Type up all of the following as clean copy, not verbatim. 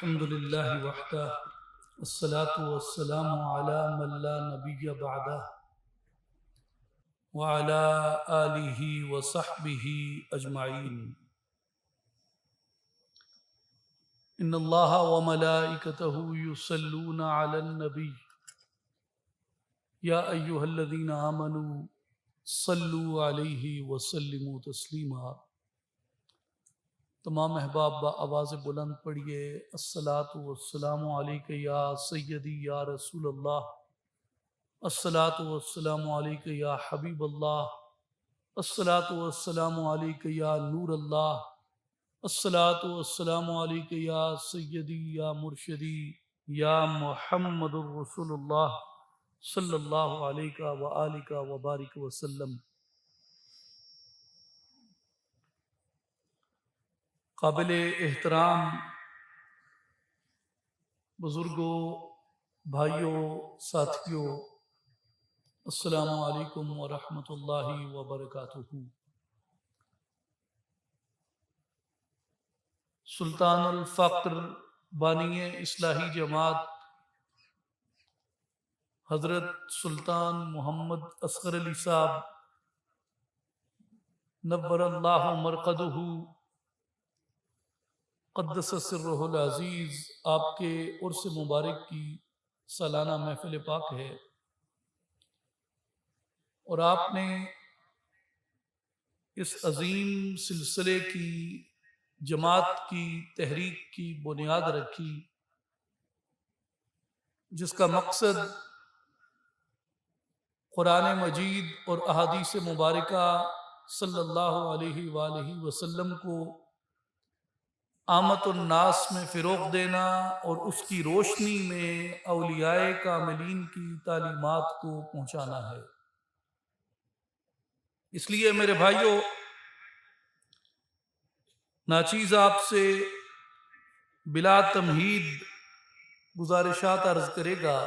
الحمد للہ وحدہ والصلاة والسلام علی من لا نبی بعدہ وعلی آلہ وصحبہ اجمعین۔ ان اللہ وملائکتہ یصلون علی النبی یا ایہا الذین آمنوا صلوا علیہ وسلموا تسلیما۔ تمام احباب آواز بلند پڑھیے الصلاۃ والسلام علیک یا سیدی یا رسول اللہ، الصلاۃ والسلام علیک یا حبیب اللہ، الصلاۃ والسلام علیک یا نور اللہ، الصلاۃ والسلام علیک یا سیدی یا مرشدی یا محمد الرسول اللہ صلی اللہ علیہ وآلہ وبارک وسلم۔ قابل احترام بزرگوں، بھائیوں، ساتھیوں، السلام علیکم ورحمۃ اللہ وبرکاتہ۔ سلطان الفقر بانی اصلاحی جماعت حضرت سلطان محمد اصغر علی صاحب نور اللہ مرقدہ قدس سرہ العزیز، آپ کے عرس مبارک کی سالانہ محفل پاک ہے، اور آپ نے اس عظیم سلسلے کی جماعت کی تحریک کی بنیاد رکھی، جس کا مقصد قرآن مجید اور احادیث مبارکہ صلی اللہ علیہ وآلہ وسلم کو عامت الناس میں فروغ دینا اور اس کی روشنی میں اولیاء کاملین کی تعلیمات کو پہنچانا ہے۔ اس لیے میرے بھائیوں، ناچیز آپ سے بلا تمہید گزارشات عرض کرے گا۔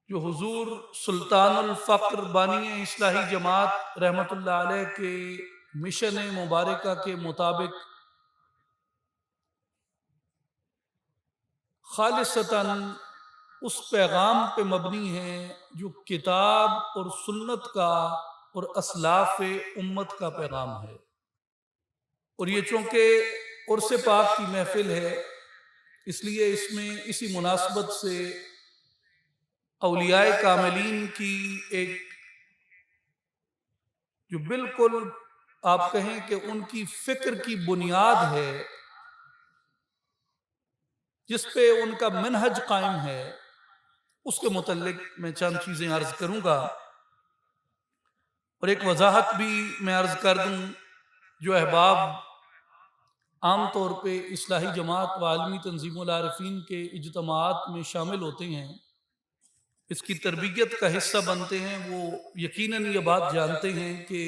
جو حضور سلطان الفقر بانی اصلاحی جماعت رحمۃ اللہ علیہ کے مشن مبارکہ کے مطابق خالصتاً اس پیغام پہ مبنی ہے جو کتاب اور سنت کا اور اسلاف امت کا پیغام ہے، اور یہ چونکہ عرس پاک کی محفل ہے، اس لیے اس میں اسی مناسبت سے اولیاء کاملین کی ایک جو بالکل آپ کہیں کہ ان کی فکر کی بنیاد ہے، جس پہ ان کا منہج قائم ہے، اس کے متعلق میں چند چیزیں عرض کروں گا، اور ایک وضاحت بھی میں عرض کر دوں۔ جو احباب عام طور پہ اصلاحی جماعت و عالمی تنظیم العارفین کے اجتماعات میں شامل ہوتے ہیں، اس کی تربیت کا حصہ بنتے ہیں، وہ یقیناً یہ بات جانتے ہیں کہ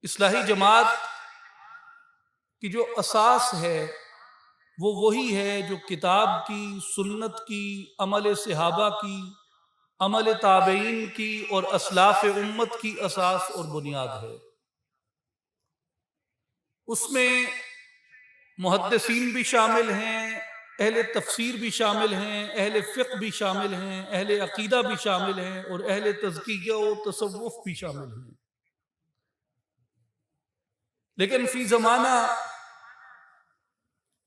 اصلاحی جماعت کی جو اساس ہے وہ وہی ہے جو کتاب کی، سنت کی، عمل صحابہ کی، عمل تابعین کی اور اسلاف امت کی اساس اور بنیاد ہے۔ اس میں محدثین بھی شامل ہیں، اہل تفسیر بھی شامل ہیں، اہل فقہ بھی شامل ہیں، اہل عقیدہ بھی شامل ہیں، اور اہل تزکیہ و تصوف بھی شامل ہیں۔ لیکن فی زمانہ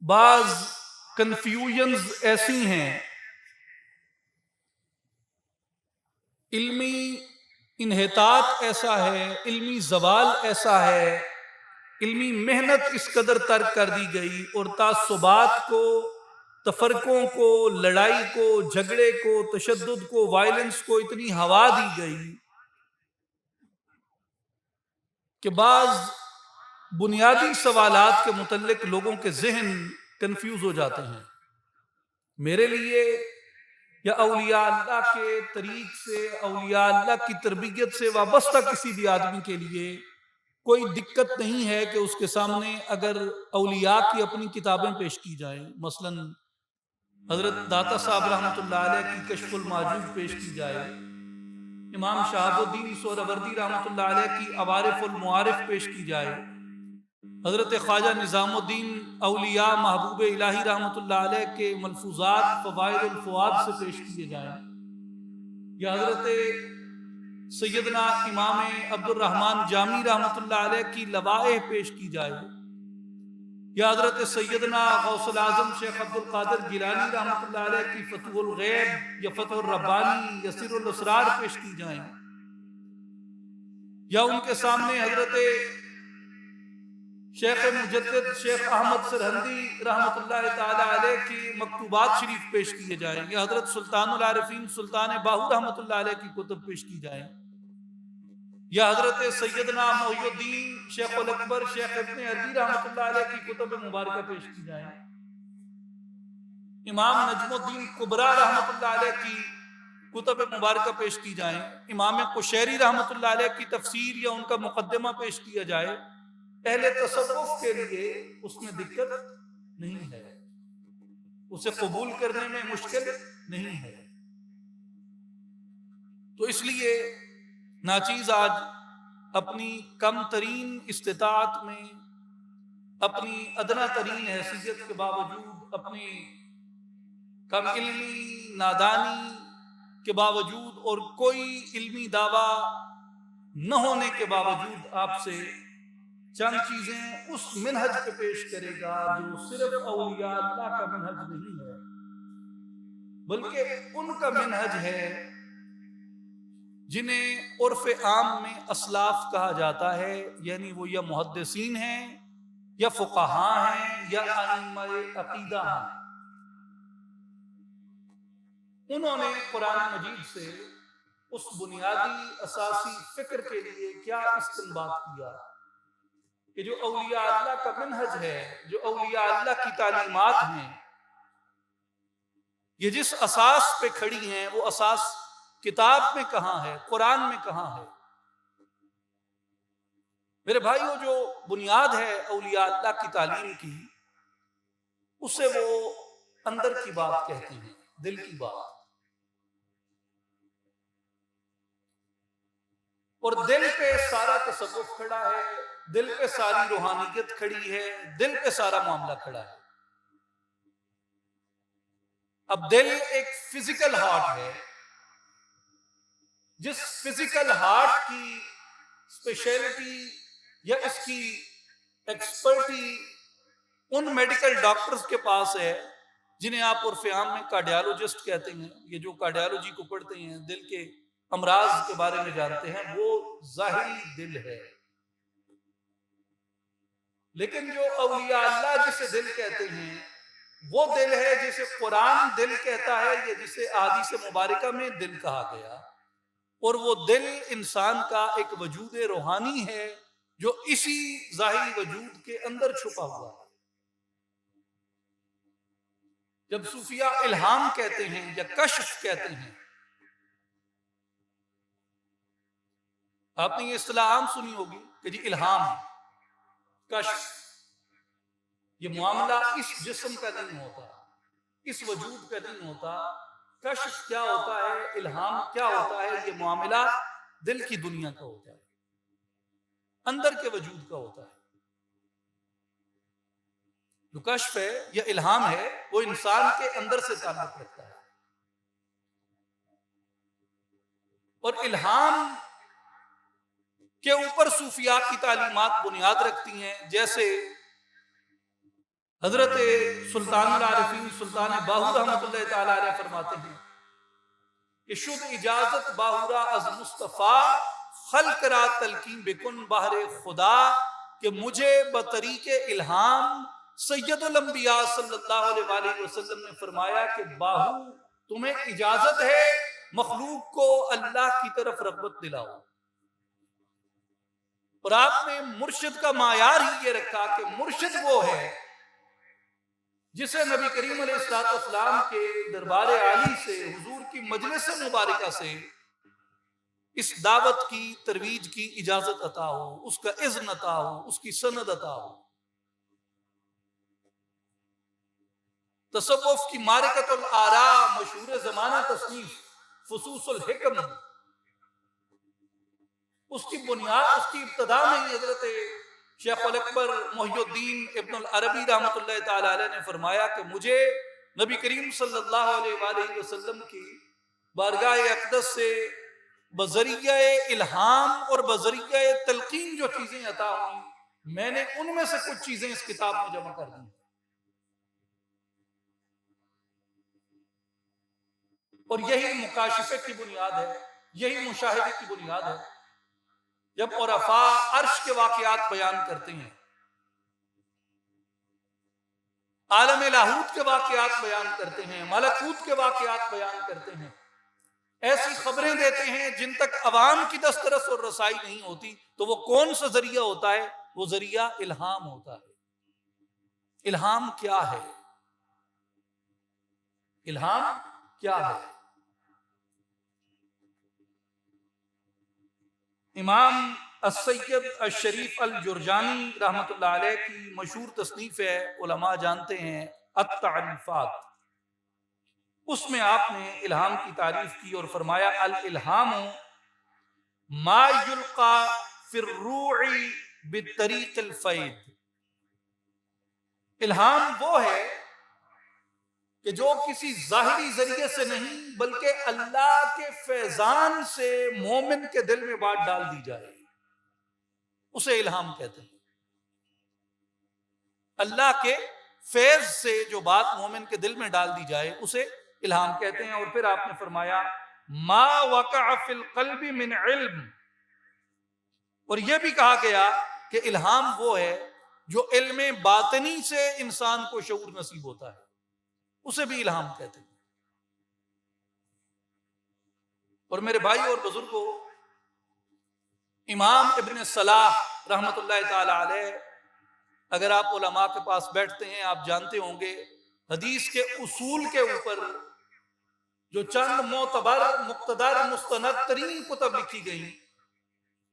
بعض کنفیوژنز ایسی ہیں، علمی انحطاط ایسا ہے، علمی زوال ایسا ہے، علمی محنت اس قدر ترک کر دی گئی، اور تعصبات کو، تفرقوں کو، لڑائی کو، جھگڑے کو، تشدد کو، وائلنس کو اتنی ہوا دی گئی کہ بعض بنیادی سوالات کے متعلق لوگوں کے ذہن کنفیوز ہو جاتے ہیں۔ میرے لیے یا اولیاء اللہ کے طریق سے، اولیاء اللہ کی تربیت سے وابستہ کسی بھی آدمی کے لیے کوئی دقت نہیں ہے کہ اس کے سامنے اگر اولیاء کی اپنی کتابیں پیش کی جائیں، مثلا حضرت داتا صاحب رحمۃ اللہ علیہ کی کشف الماجوج پیش کی جائے، امام شہاب الدین سہروردی رحمۃ اللہ علیہ کی عوارف المعارف پیش کی جائے، حضرت خواجہ نظام الدین اولیاء محبوب الہی رحمۃ اللہ علیہ کے ملفوظات فوائد الفؤاد سے پیش کیے جائیں، یا حضرت سیدنا امام عبد الرحمن جامی رحمۃ اللہ علیہ کی لوائح پیش کی جائے، یا حضرت سیدنا غوث العظم شیخ عبد القادر گیلانی رحمۃ اللہ علیہ کی فتح الغیب یا فتح الربانی یا سر الاسرار پیش کی جائیں، یا ان کے سامنے حضرت شیخ مجدد شیخ احمد سرہندی رحمۃ اللہ تعالی علیہ کی مکتوبات شریف پیش کیے جائیں، یا حضرت سلطان العارفین سلطان باہو رحمۃ اللہ علیہ کی کتب پیش کی جائیں، یا حضرت سیدنا محی الدین شیخ الاکبر شیخ ابن عربی رحمۃ اللہ علیہ کی کتب مبارکہ پیش کی جائیں، امام نجم الدین کبریٰ رحمۃ اللہ علیہ کی کتب مبارکہ پیش کی جائیں، امام قشیری رحمۃ اللہ علیہ کی تفسیر یا ان کا مقدمہ پیش کیا جائے، اہل تصوف کے لیے اس میں دقت نہیں ہے، اسے قبول کرنے میں مشکل نہیں ہے۔ تو اس لیے ناچیز آج اپنی کم ترین استطاعت میں، اپنی ادنا ترین حیثیت کے باوجود، اپنی کم علمی نادانی کے باوجود اور کوئی علمی دعویٰ نہ ہونے کے باوجود آپ سے چند چیزیں اس منہج پہ پیش کرے گا جو صرف اولیاء اللہ کا منہج نہیں ہے، بلکہ ان کا منہج ہے جنہیں عرف عام میں اسلاف کہا جاتا ہے، یعنی وہ یا محدثین ہیں یا فقہاء ہیں یا ائمہ عقیدہ ہیں۔ انہوں نے قرآن مجید سے اس بنیادی اساسی فکر کے لیے کیا استنباط کیا کہ جو اولیاء اللہ کا منہج ہے، جو اولیاء اللہ کی تعلیمات ہیں، یہ جس اساس پہ کھڑی ہیں وہ اساس کتاب میں کہاں ہے، قرآن میں کہاں ہے؟ میرے بھائیو، جو بنیاد ہے اولیاء اللہ کی تعلیم کی، اسے وہ اندر کی بات کہتے ہیں، دل کی بات۔ اور دل پہ سارا تصوف کھڑا ہے، دل پہ ساری روحانیت کھڑی ہے، دل پہ سارا معاملہ کھڑا ہے۔ اب دل ایک فزیکل ہارٹ ہے، جس فزیکل ہارٹ کی اسپیشلٹی یا اس کی ایکسپرٹی ان میڈیکل ڈاکٹرز کے پاس ہے جنہیں آپ عرف عام میں کارڈیالوجسٹ کہتے ہیں۔ یہ جو کارڈیالوجی کو پڑھتے ہیں، دل کے امراض کے بارے میں جانتے ہیں، وہ ظاہری دل ہے۔ لیکن جو اولیاء اللہ جسے دل کہتے ہیں، وہ دل ہے جسے قرآن دل کہتا ہے، یا جسے احادیث مبارکہ میں دل کہا گیا، اور وہ دل انسان کا ایک وجود روحانی ہے جو اسی ظاہری وجود کے اندر چھپا ہوا ہے۔ جب صوفیہ الہام کہتے ہیں یا کشف کہتے ہیں، آپ نے یہ اصطلاح عام سنی ہوگی کہ جی الہام، کشف، یہ معاملہ اس جسم کا نہیں ہوتا، اس وجود کا نہیں ہوتا۔ کشف کیا ہوتا ہے، الہام کیا ہوتا ہے، یہ معاملہ دل کی دنیا کا ہوتا ہے، اندر کے وجود کا ہوتا ہے۔ جو کشف ہے یا الہام ہے، وہ انسان کے اندر سے تعلق رکھتا ہے۔ اور الہام کے اوپر صوفیاء کی تعلیمات بنیاد رکھتی ہیں، جیسے حضرت سلطان العارفین سلطان باہو رحمۃ اللہ تعالی علیہ فرماتے ہیں کہ شد اجازت باہورا از مصطفیٰ خلق را تلقین بکن بہر خدا، کہ مجھے بطریق الہام سید الانبیاء صلی اللہ علیہ وآلہ وسلم نے فرمایا کہ باہو تمہیں اجازت ہے مخلوق کو اللہ کی طرف رغبت دلاؤ۔ اور آپ نے مرشد کا معیار ہی یہ رکھا کہ مرشد وہ ہے جسے نبی کریم علیہ السلام کے دربار عالی سے، حضور کی مجلس مبارکہ سے اس دعوت کی ترویج کی اجازت عطا ہو، اس کا اذن عطا ہو، اس کی سند عطا ہو۔ تصوف کی معرکۃ الآراء، مشہور زمانہ تصنیف فصوص الحکم، اس کی بنیاد، اس کی ابتدا میں ہی حضرت شیخ الاکبر محی الدین ابن العربی رحمۃ اللہ تعالی علیہ نے فرمایا کہ مجھے نبی کریم صلی اللہ علیہ وآلہ وسلم کی بارگاہ اقدس سے بذریعہ الہام اور بذریعہ تلقین جو چیزیں عطا ہوئیں، میں نے ان میں سے کچھ چیزیں اس کتاب میں جمع کر دی، اور یہی مکاشفے کی بنیاد ہے، یہی مشاہدے کی بنیاد ہے۔ جب عرفاء عرش کے واقعات بیان کرتے ہیں، عالم لاہوت کے واقعات بیان کرتے ہیں، ملکوت کے واقعات بیان کرتے ہیں، ایسی خبریں دیتے ہیں جن تک عوام کی دسترس اور رسائی نہیں ہوتی، تو وہ کون سا ذریعہ ہوتا ہے؟ وہ ذریعہ الہام ہوتا ہے۔ الہام کیا ہے؟ الہام کیا ہے؟ امام السید الشریف الجرجانی رحمۃ اللہ علیہ کی مشہور تصنیف ہے، علماء جانتے ہیں، التعریفات۔ اس میں آپ نے الہام کی تعریف کی اور فرمایا الالہام ما یلقا فی الروع بطریق الفید۔ الہام وہ ہے کہ جو کسی ظاہری ذریعے سے نہیں بلکہ اللہ کے فیضان سے مومن کے دل میں بات ڈال دی جائے، اسے الہام کہتے ہیں۔ اللہ کے فیض سے جو بات مومن کے دل میں ڈال دی جائے اسے الہام کہتے ہیں۔ اور پھر آپ نے فرمایا ما وقع فی القلب من علم، اور یہ بھی کہا گیا کہ الہام وہ ہے جو علم باطنی سے انسان کو شعور نصیب ہوتا ہے، اسے بھی الہام کہتے ہیں۔ اور میرے بھائی اور بزرگوں، امام ابن صلاح رحمۃ اللہ تعالی علیہ، اگر آپ علماء کے پاس بیٹھتے ہیں آپ جانتے ہوں گے، حدیث کے اصول کے اوپر جو چند معتبر مقتدر مستند ترین کتب لکھی گئیں،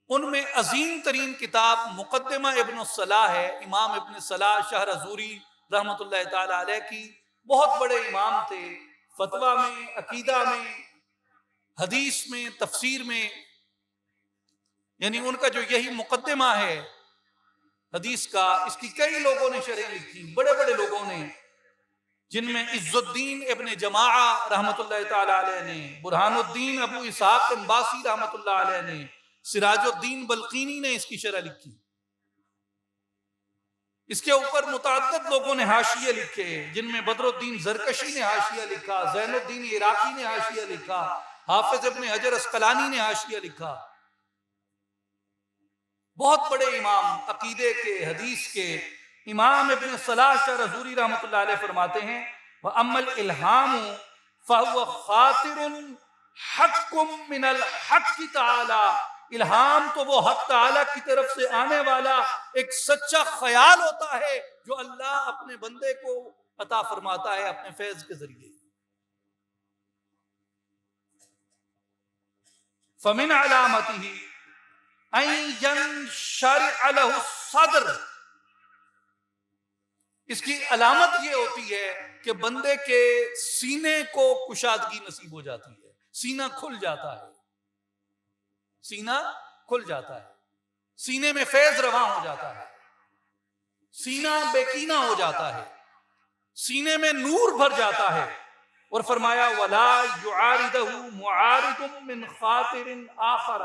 ان میں عظیم ترین کتاب مقدمہ ابن الصلاح ہے۔ امام ابن صلاح شہر زوری رحمۃ اللہ تعالی علیہ کی بہت بڑے امام تھے، فتویٰ میں، عقیدہ میں، حدیث میں، تفسیر میں، یعنی ان کا جو یہی مقدمہ ہے حدیث کا، اس کی کئی لوگوں نے شرح لکھی، بڑے بڑے لوگوں نے، جن میں عز الدین ابن جماعہ رحمۃ اللہ تعالی علیہ نے، برہان الدین ابو اسحاق انباسی رحمۃ اللہ علیہ نے، سراج الدین بلقینی نے اس کی شرح لکھی۔ اس کے اوپر متعدد لوگوں نے حاشیے لکھے، جن میں بدر الدین زرکشی نے حاشیہ لکھا، زین الدین عراقی نے حاشیہ لکھا، حافظ ابن حجر اسقلانی نے حاشیہ لکھا۔ بہت بڑے امام عقیدے کے، حدیث کے، امام ابن صلاح شاہ رزوری رحمۃ اللہ علیہ فرماتے ہیں وَأَمَّا الْإِلْهَامُ فَهُوَ خَاطِرٌ حَقٌّ مِّنَ الْحَقِّ تَعَالَى، الہام تو وہ حق تعالیٰ کی طرف سے آنے والا ایک سچا خیال ہوتا ہے جو اللہ اپنے بندے کو عطا فرماتا ہے اپنے فیض کے ذریعے۔ فَمِنْ عَلَامَتِهِ أَن يَنشَرِعَ لَهُ الصَّدْرُ، اس کی علامت یہ ہوتی ہے کہ بندے کے سینے کو کشادگی نصیب ہو جاتی ہے، سینہ کھل جاتا ہے، سینہ کھل جاتا ہے، سینے میں فیض رواں ہو جاتا ہے، سینہ بیکینہ ہو جاتا ہے، سینے میں نور بھر جاتا ہے۔ اور فرمایا وَلَا يُعَارِضُهُ مُعَارِضٌ مِّنْ خَاطِرٍ آخَرَ،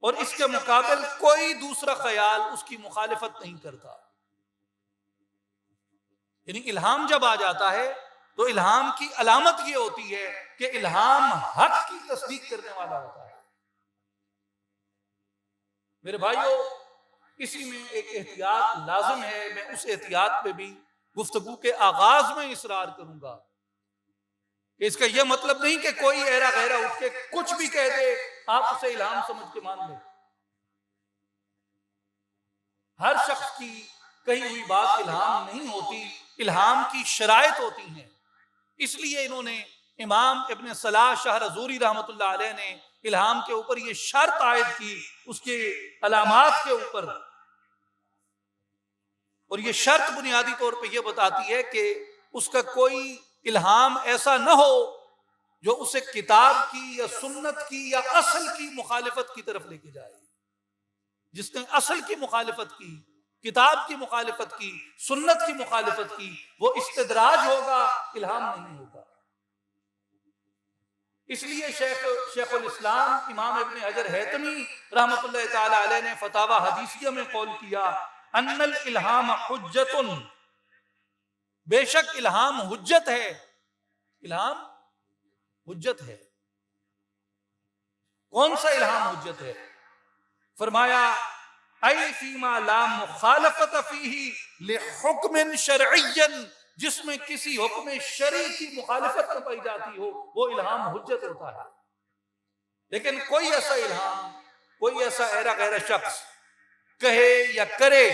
اور اس کے مقابل کوئی دوسرا خیال اس کی مخالفت نہیں کرتا۔ یعنی الہام جب آ جاتا ہے تو الہام کی علامت یہ ہوتی ہے کہ الہام حق کی تصدیق کرنے والا ہوتا ہے۔ میرے بھائیو، اسی میں ایک احتیاط لازم ہے، میں اس احتیاط پہ بھی گفتگو کے آغاز میں اصرار کروں گا کہ اس کا یہ مطلب نہیں کہ کوئی ایرا غیرہ اٹھ کے کچھ بھی کہہ دے آپ اسے الہام سمجھ کے مان لیں۔ ہر شخص کی کہی ہوئی بات الہام نہیں ہوتی، الہام کی شرائط ہوتی ہیں۔ اس لیے انہوں نے، امام ابن صلاح شاہ رزوری رحمۃ اللہ علیہ نے الہام کے اوپر یہ شرط عائد کی، اس کے علامات کے اوپر، اور یہ شرط بنیادی طور پہ یہ بتاتی ہے کہ اس کا کوئی الہام ایسا نہ ہو جو اسے کتاب کی یا سنت کی یا اصل کی مخالفت کی طرف لے کے جائے۔ جس نے اصل کی مخالفت کی، کتاب کی مخالفت کی، سنت کی مخالفت کی، وہ استدراج ہوگا، الہام نہیں ہوگا۔ اس لیے شیخ الاسلام امام ابن حجر ہیثمی رحمۃ اللہ تعالی علیہ نے فتاوی حدیثیہ میں قول کیا ان الالہام حجت، بے شک الہام حجت ہے، الہام حجت ہے۔ کون سا الہام حجت ہے؟ فرمایا ای فیما لا مخالفت فیہ لحکم شرعی، جس میں کسی حکم شرعی کی مخالفت نہ پائی جاتی ہو، وہ الہام حجت ہوتا ہے۔ لیکن کوئی ایسا الہام، کوئی ایسا ایرا غیر شخص کہے یا کرے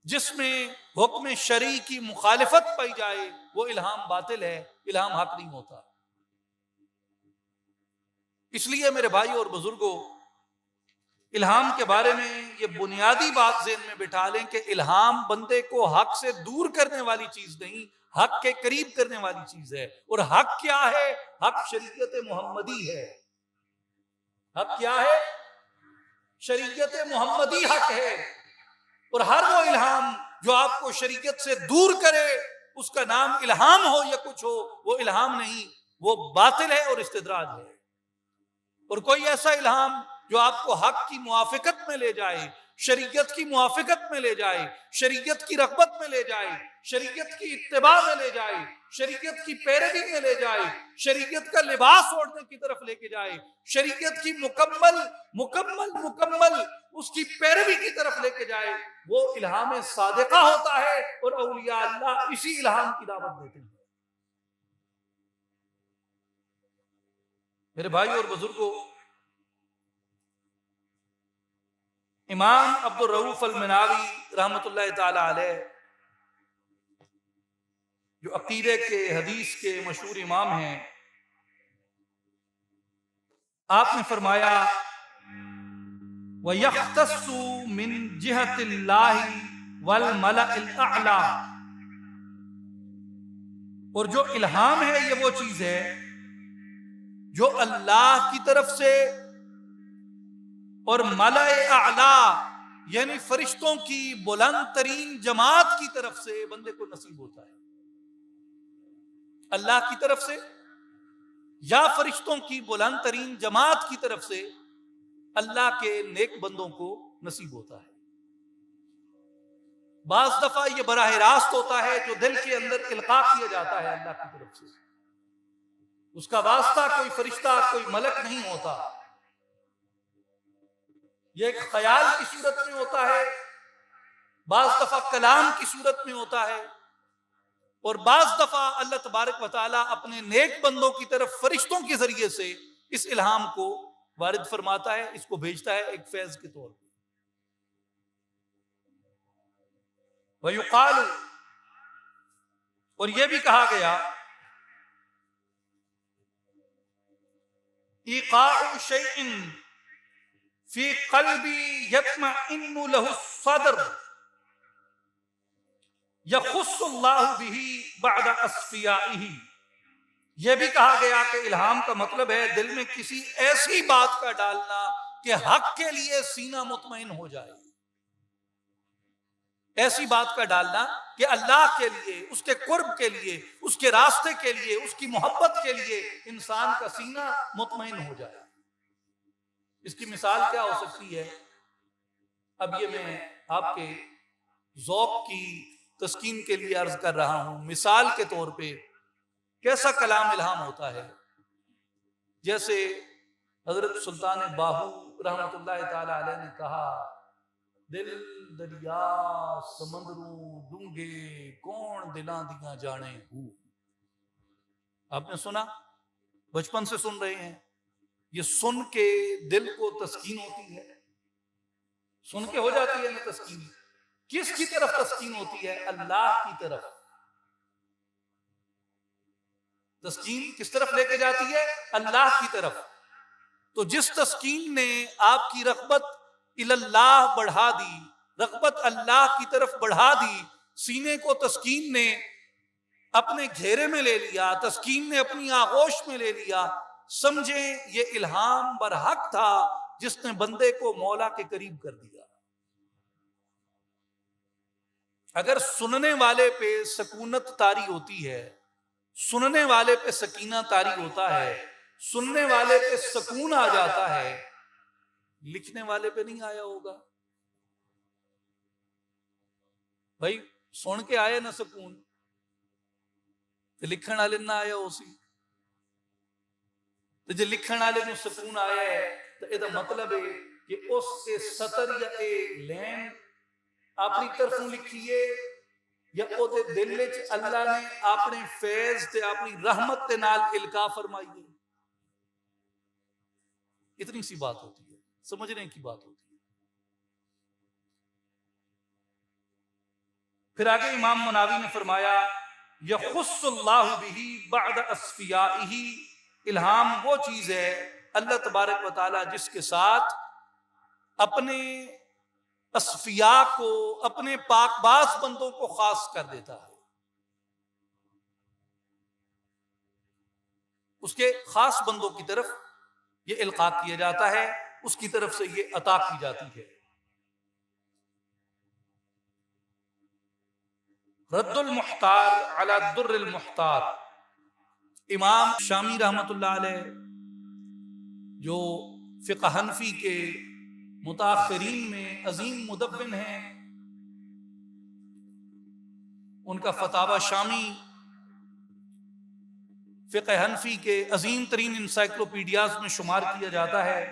جس میں حکم شرعی کی مخالفت پائی جائے، وہ الہام باطل ہے، الہام حق نہیں ہوتا۔ اس لیے میرے بھائی اور بزرگوں، الہام کے بارے میں یہ بنیادی بات ذہن میں بٹھا لیں کہ الہام بندے کو حق سے دور کرنے والی چیز نہیں، حق کے قریب کرنے والی چیز ہے۔ اور حق کیا ہے؟ حق شریعت محمدی ہے۔ حق کیا ہے؟ شریعت محمدی حق ہے۔ اور ہر وہ الہام جو آپ کو شریعت سے دور کرے، اس کا نام الہام ہو یا کچھ ہو، وہ الہام نہیں، وہ باطل ہے اور استدراج ہے۔ اور کوئی ایسا الہام جو آپ کو حق کی موافقت میں لے جائے، شریعت کی موافقت میں لے جائے، شریعت کی رغبت میں لے جائے، شریعت کی اتباع میں لے جائے، شریعت کی پیروی میں لے جائے، شریعت کا لباس اوڑھنے کی طرف لے کے جائے، شریعت کی مکمل اس کی پیروی کی طرف لے کے جائے، وہ الہام صادقہ ہوتا ہے۔ اور اولیاء اللہ اسی الہام کی دعوت دیتے ہیں۔ میرے بھائی اور بزرگوں، امام عبد الرؤوف المناوی رحمۃ اللہ تعالی علیہ، جو عقیدے کے، حدیث کے مشہور امام ہیں، آپ نے فرمایا وَيَخْتَصُّ مِنْ جِهَةِ اللَّهِ وَالْمَلَأِ الْأَعْلَى، اور جو الہام ہے یہ وہ چیز ہے جو اللہ کی طرف سے اور ملأ اعلی یعنی فرشتوں کی بلند ترین جماعت کی طرف سے بندے کو نصیب ہوتا ہے۔ اللہ کی طرف سے یا فرشتوں کی بلند ترین جماعت کی طرف سے اللہ کے نیک بندوں کو نصیب ہوتا ہے۔ بعض دفعہ یہ براہ راست ہوتا ہے جو دل کے اندر القاء کیا جاتا ہے اللہ کی طرف سے، اس کا واسطہ کوئی فرشتہ، کوئی ملک نہیں ہوتا، یہ ایک خیال کی صورت میں ہوتا ہے، بعض دفعہ کلام کی صورت میں ہوتا ہے، اور بعض دفعہ اللہ تبارک و تعالیٰ اپنے نیک بندوں کی طرف فرشتوں کے ذریعے سے اس الہام کو وارد فرماتا ہے، اس کو بھیجتا ہے ایک فیض کے طور پر۔ وَيُقَالُ، اور یہ بھی کہا گیا ایقاع شیء فی قلبی یطمئن لہ الصدر یخص اللہ بہ بعد اصفیائہ، یہ بھی کہا گیا کہ الہام کا مطلب ہے دل میں کسی ایسی بات کا ڈالنا کہ حق کے لیے سینہ مطمئن ہو جائے، ایسی بات کا ڈالنا کہ اللہ کے لیے، اس کے قرب کے لیے، اس کے راستے کے لیے، اس کی محبت کے لیے انسان کا سینہ مطمئن ہو جائے۔ اس کی مثال کیا ہو سکتی ہے؟ اب یہ میں آپ کے ذوق کی تسکین کے لیے عرض کر رہا ہوں۔ مثال کے طور پہ کیسا کلام الہام ہوتا ہے؟ جیسے حضرت سلطان باہو رحمۃ اللہ تعالی علیہ نے کہا، دل دریا سمندروں ڈونگے کون دلاں دیاں جانے ہوں۔ آپ نے سنا، بچپن سے سن رہے ہیں، یہ سن کے دل کو تسکین ہوتی ہے، سن کے ہو جاتی ہے نا تسکین۔ کس کی طرف تسکین ہوتی ہے؟ اللہ کی طرف۔ تسکین کس طرف لے کے جاتی ہے؟ اللہ کی طرف۔ تو جس تسکین نے آپ کی رغبت اللہ بڑھا دی، رغبت اللہ کی طرف بڑھا دی، سینے کو تسکین نے اپنے گھیرے میں لے لیا، تسکین نے اپنی آغوش میں لے لیا، سمجھیں یہ الہام برحق تھا، جس نے بندے کو مولا کے قریب کر دیا۔ اگر سننے والے پہ سکونت طاری ہوتی ہے، سننے والے پہ سکینہ طاری ہوتا ہے، سننے والے پہ سکون آ جاتا ہے، لکھنے والے پہ نہیں آیا ہوگا؟ بھائی سن کے آئے نہ سکون تو لکھن والے نہ آیا ہو سی، تو جے لکھن والے نو سکون آیا ہے تو یہ مطلب ہے کہ اس کے سطر یا اے لین اپنی طرفوں لکھیے یا او دے دل وچ اللہ نے اپنے فیض تے اپنی رحمت دے نال القاء فرمائی ہے۔ اتنی سی بات ہوتی ہے، سمجھنے کی بات ہوتی ہے۔ پھر آگے امام مناوی نے فرمایا یخص اللہ بہ بعد اصفیائہ، الہام وہ چیز ہے اللہ تبارک و تعالی جس کے ساتھ اپنے اصفیاء کو، اپنے پاک باز بندوں کو خاص کر دیتا ہے، اس کے خاص بندوں کی طرف یہ القاء کیا جاتا ہے، اس کی طرف سے یہ عطا کی جاتی ہے۔ رد المحتار علی الدر المحتار، امام شامی رحمت اللہ علیہ جو فقہ حنفی کے متاخرین میں عظیم مدون ہیں، ان کا فتاوی شامی فقہ حنفی کے عظیم ترین انسائکلوپیڈیاز میں شمار کیا جاتا ہے۔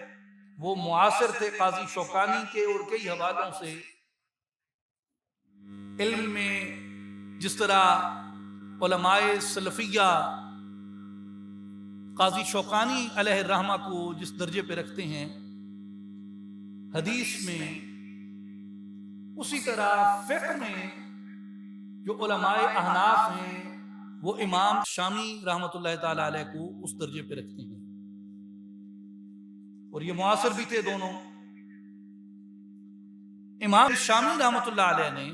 وہ معاصر تھے قاضی شوکانی کے، اور کئی حوالوں سے علم میں جس طرح علماء سلفیہ قاضی شوکانی علیہ الرحمہ کو جس درجے پہ رکھتے ہیں حدیث میں، اسی طرح فقہ میں جو علماء احناف ہیں وہ امام شامی رحمت اللہ تعالی علیہ کو اس درجے پہ رکھتے ہیں، اور یہ معاصر بھی تھے دونوں۔ امام شامی رحمت اللہ علیہ نے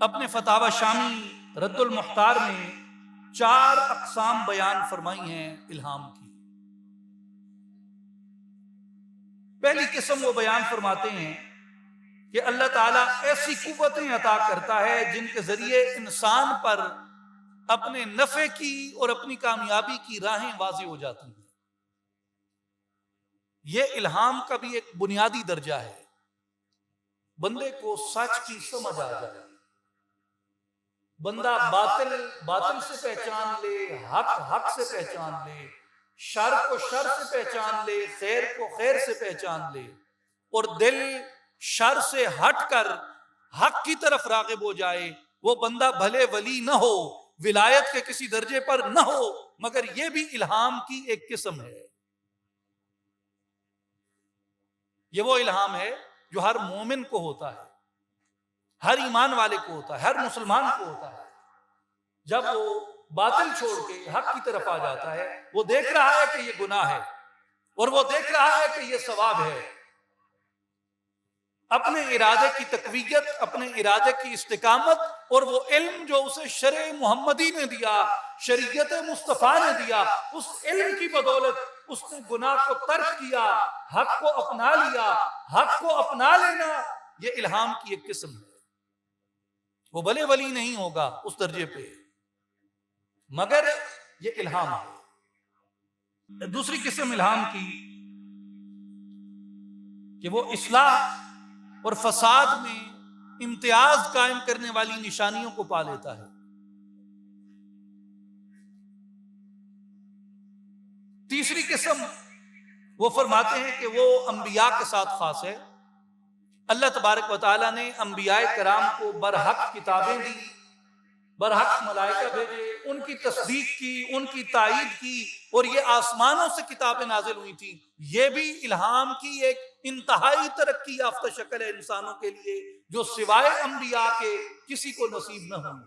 اپنے فتاوی شامی رد المختار میں 4 اقسام بیان فرمائی ہیں الہام کی۔ پہلی قسم وہ بیان فرماتے ہیں کہ اللہ تعالیٰ ایسی قوتیں عطا کرتا ہے جن کے ذریعے انسان پر اپنے نفع کی اور اپنی کامیابی کی راہیں واضح ہو جاتی ہیں۔ یہ الہام کا بھی ایک بنیادی درجہ ہے، بندے کو سچ کی سمجھ آ جائے، بندہ باطل باطل سے پہچان لے، حق حق سے پہچان لے، شر کو شر سے پہچان لے، خیر کو خیر سے پہچان لے، اور دل شر سے ہٹ کر حق کی طرف راغب ہو جائے۔ وہ بندہ بھلے ولی نہ ہو، ولایت کے کسی درجے پر نہ ہو، مگر یہ بھی الہام کی ایک قسم ہے۔ یہ وہ الہام ہے جو ہر مومن کو ہوتا ہے، ہر ایمان والے کو ہوتا ہے، ہر مسلمان کو ہوتا ہے۔ جب وہ باطل چھوڑ کے حق کی طرف آ جاتا ہے، وہ دیکھ رہا ہے کہ یہ گناہ ہے، اور وہ دیکھ رہا ہے کہ یہ ثواب ہے، اپنے ارادے کی تقویت، اپنے ارادے کی استقامت، اور وہ علم جو اسے شرع محمدی نے دیا، شریعت مصطفیٰ نے دیا، اس علم کی بدولت اس نے گناہ کو ترک کیا، حق کو اپنا لیا۔ حق کو اپنا لینا یہ الہام کی ایک قسم ہے۔ وہ بھلے ولی نہیں ہوگا اس درجے پہ، مگر یہ الہام ہے۔ دوسری قسم الہام کی کہ وہ اصلاح اور فساد میں امتیاز قائم کرنے والی نشانیوں کو پا لیتا ہے۔ تیسری قسم وہ فرماتے ہیں کہ وہ انبیاء کے ساتھ خاص ہے۔ اللہ تبارک و تعالیٰ نے انبیاء کرام کو برحق کتابیں دی، برحق ملائکہ بھیجے، ان کی تصدیق کی، ان کی تائید کی، اور یہ آسمانوں سے کتابیں نازل ہوئی تھیں۔ یہ بھی الہام کی ایک انتہائی ترقی یافتہ شکل ہے انسانوں کے لیے، جو سوائے انبیاء کے کسی کو نصیب نہ ہوں۔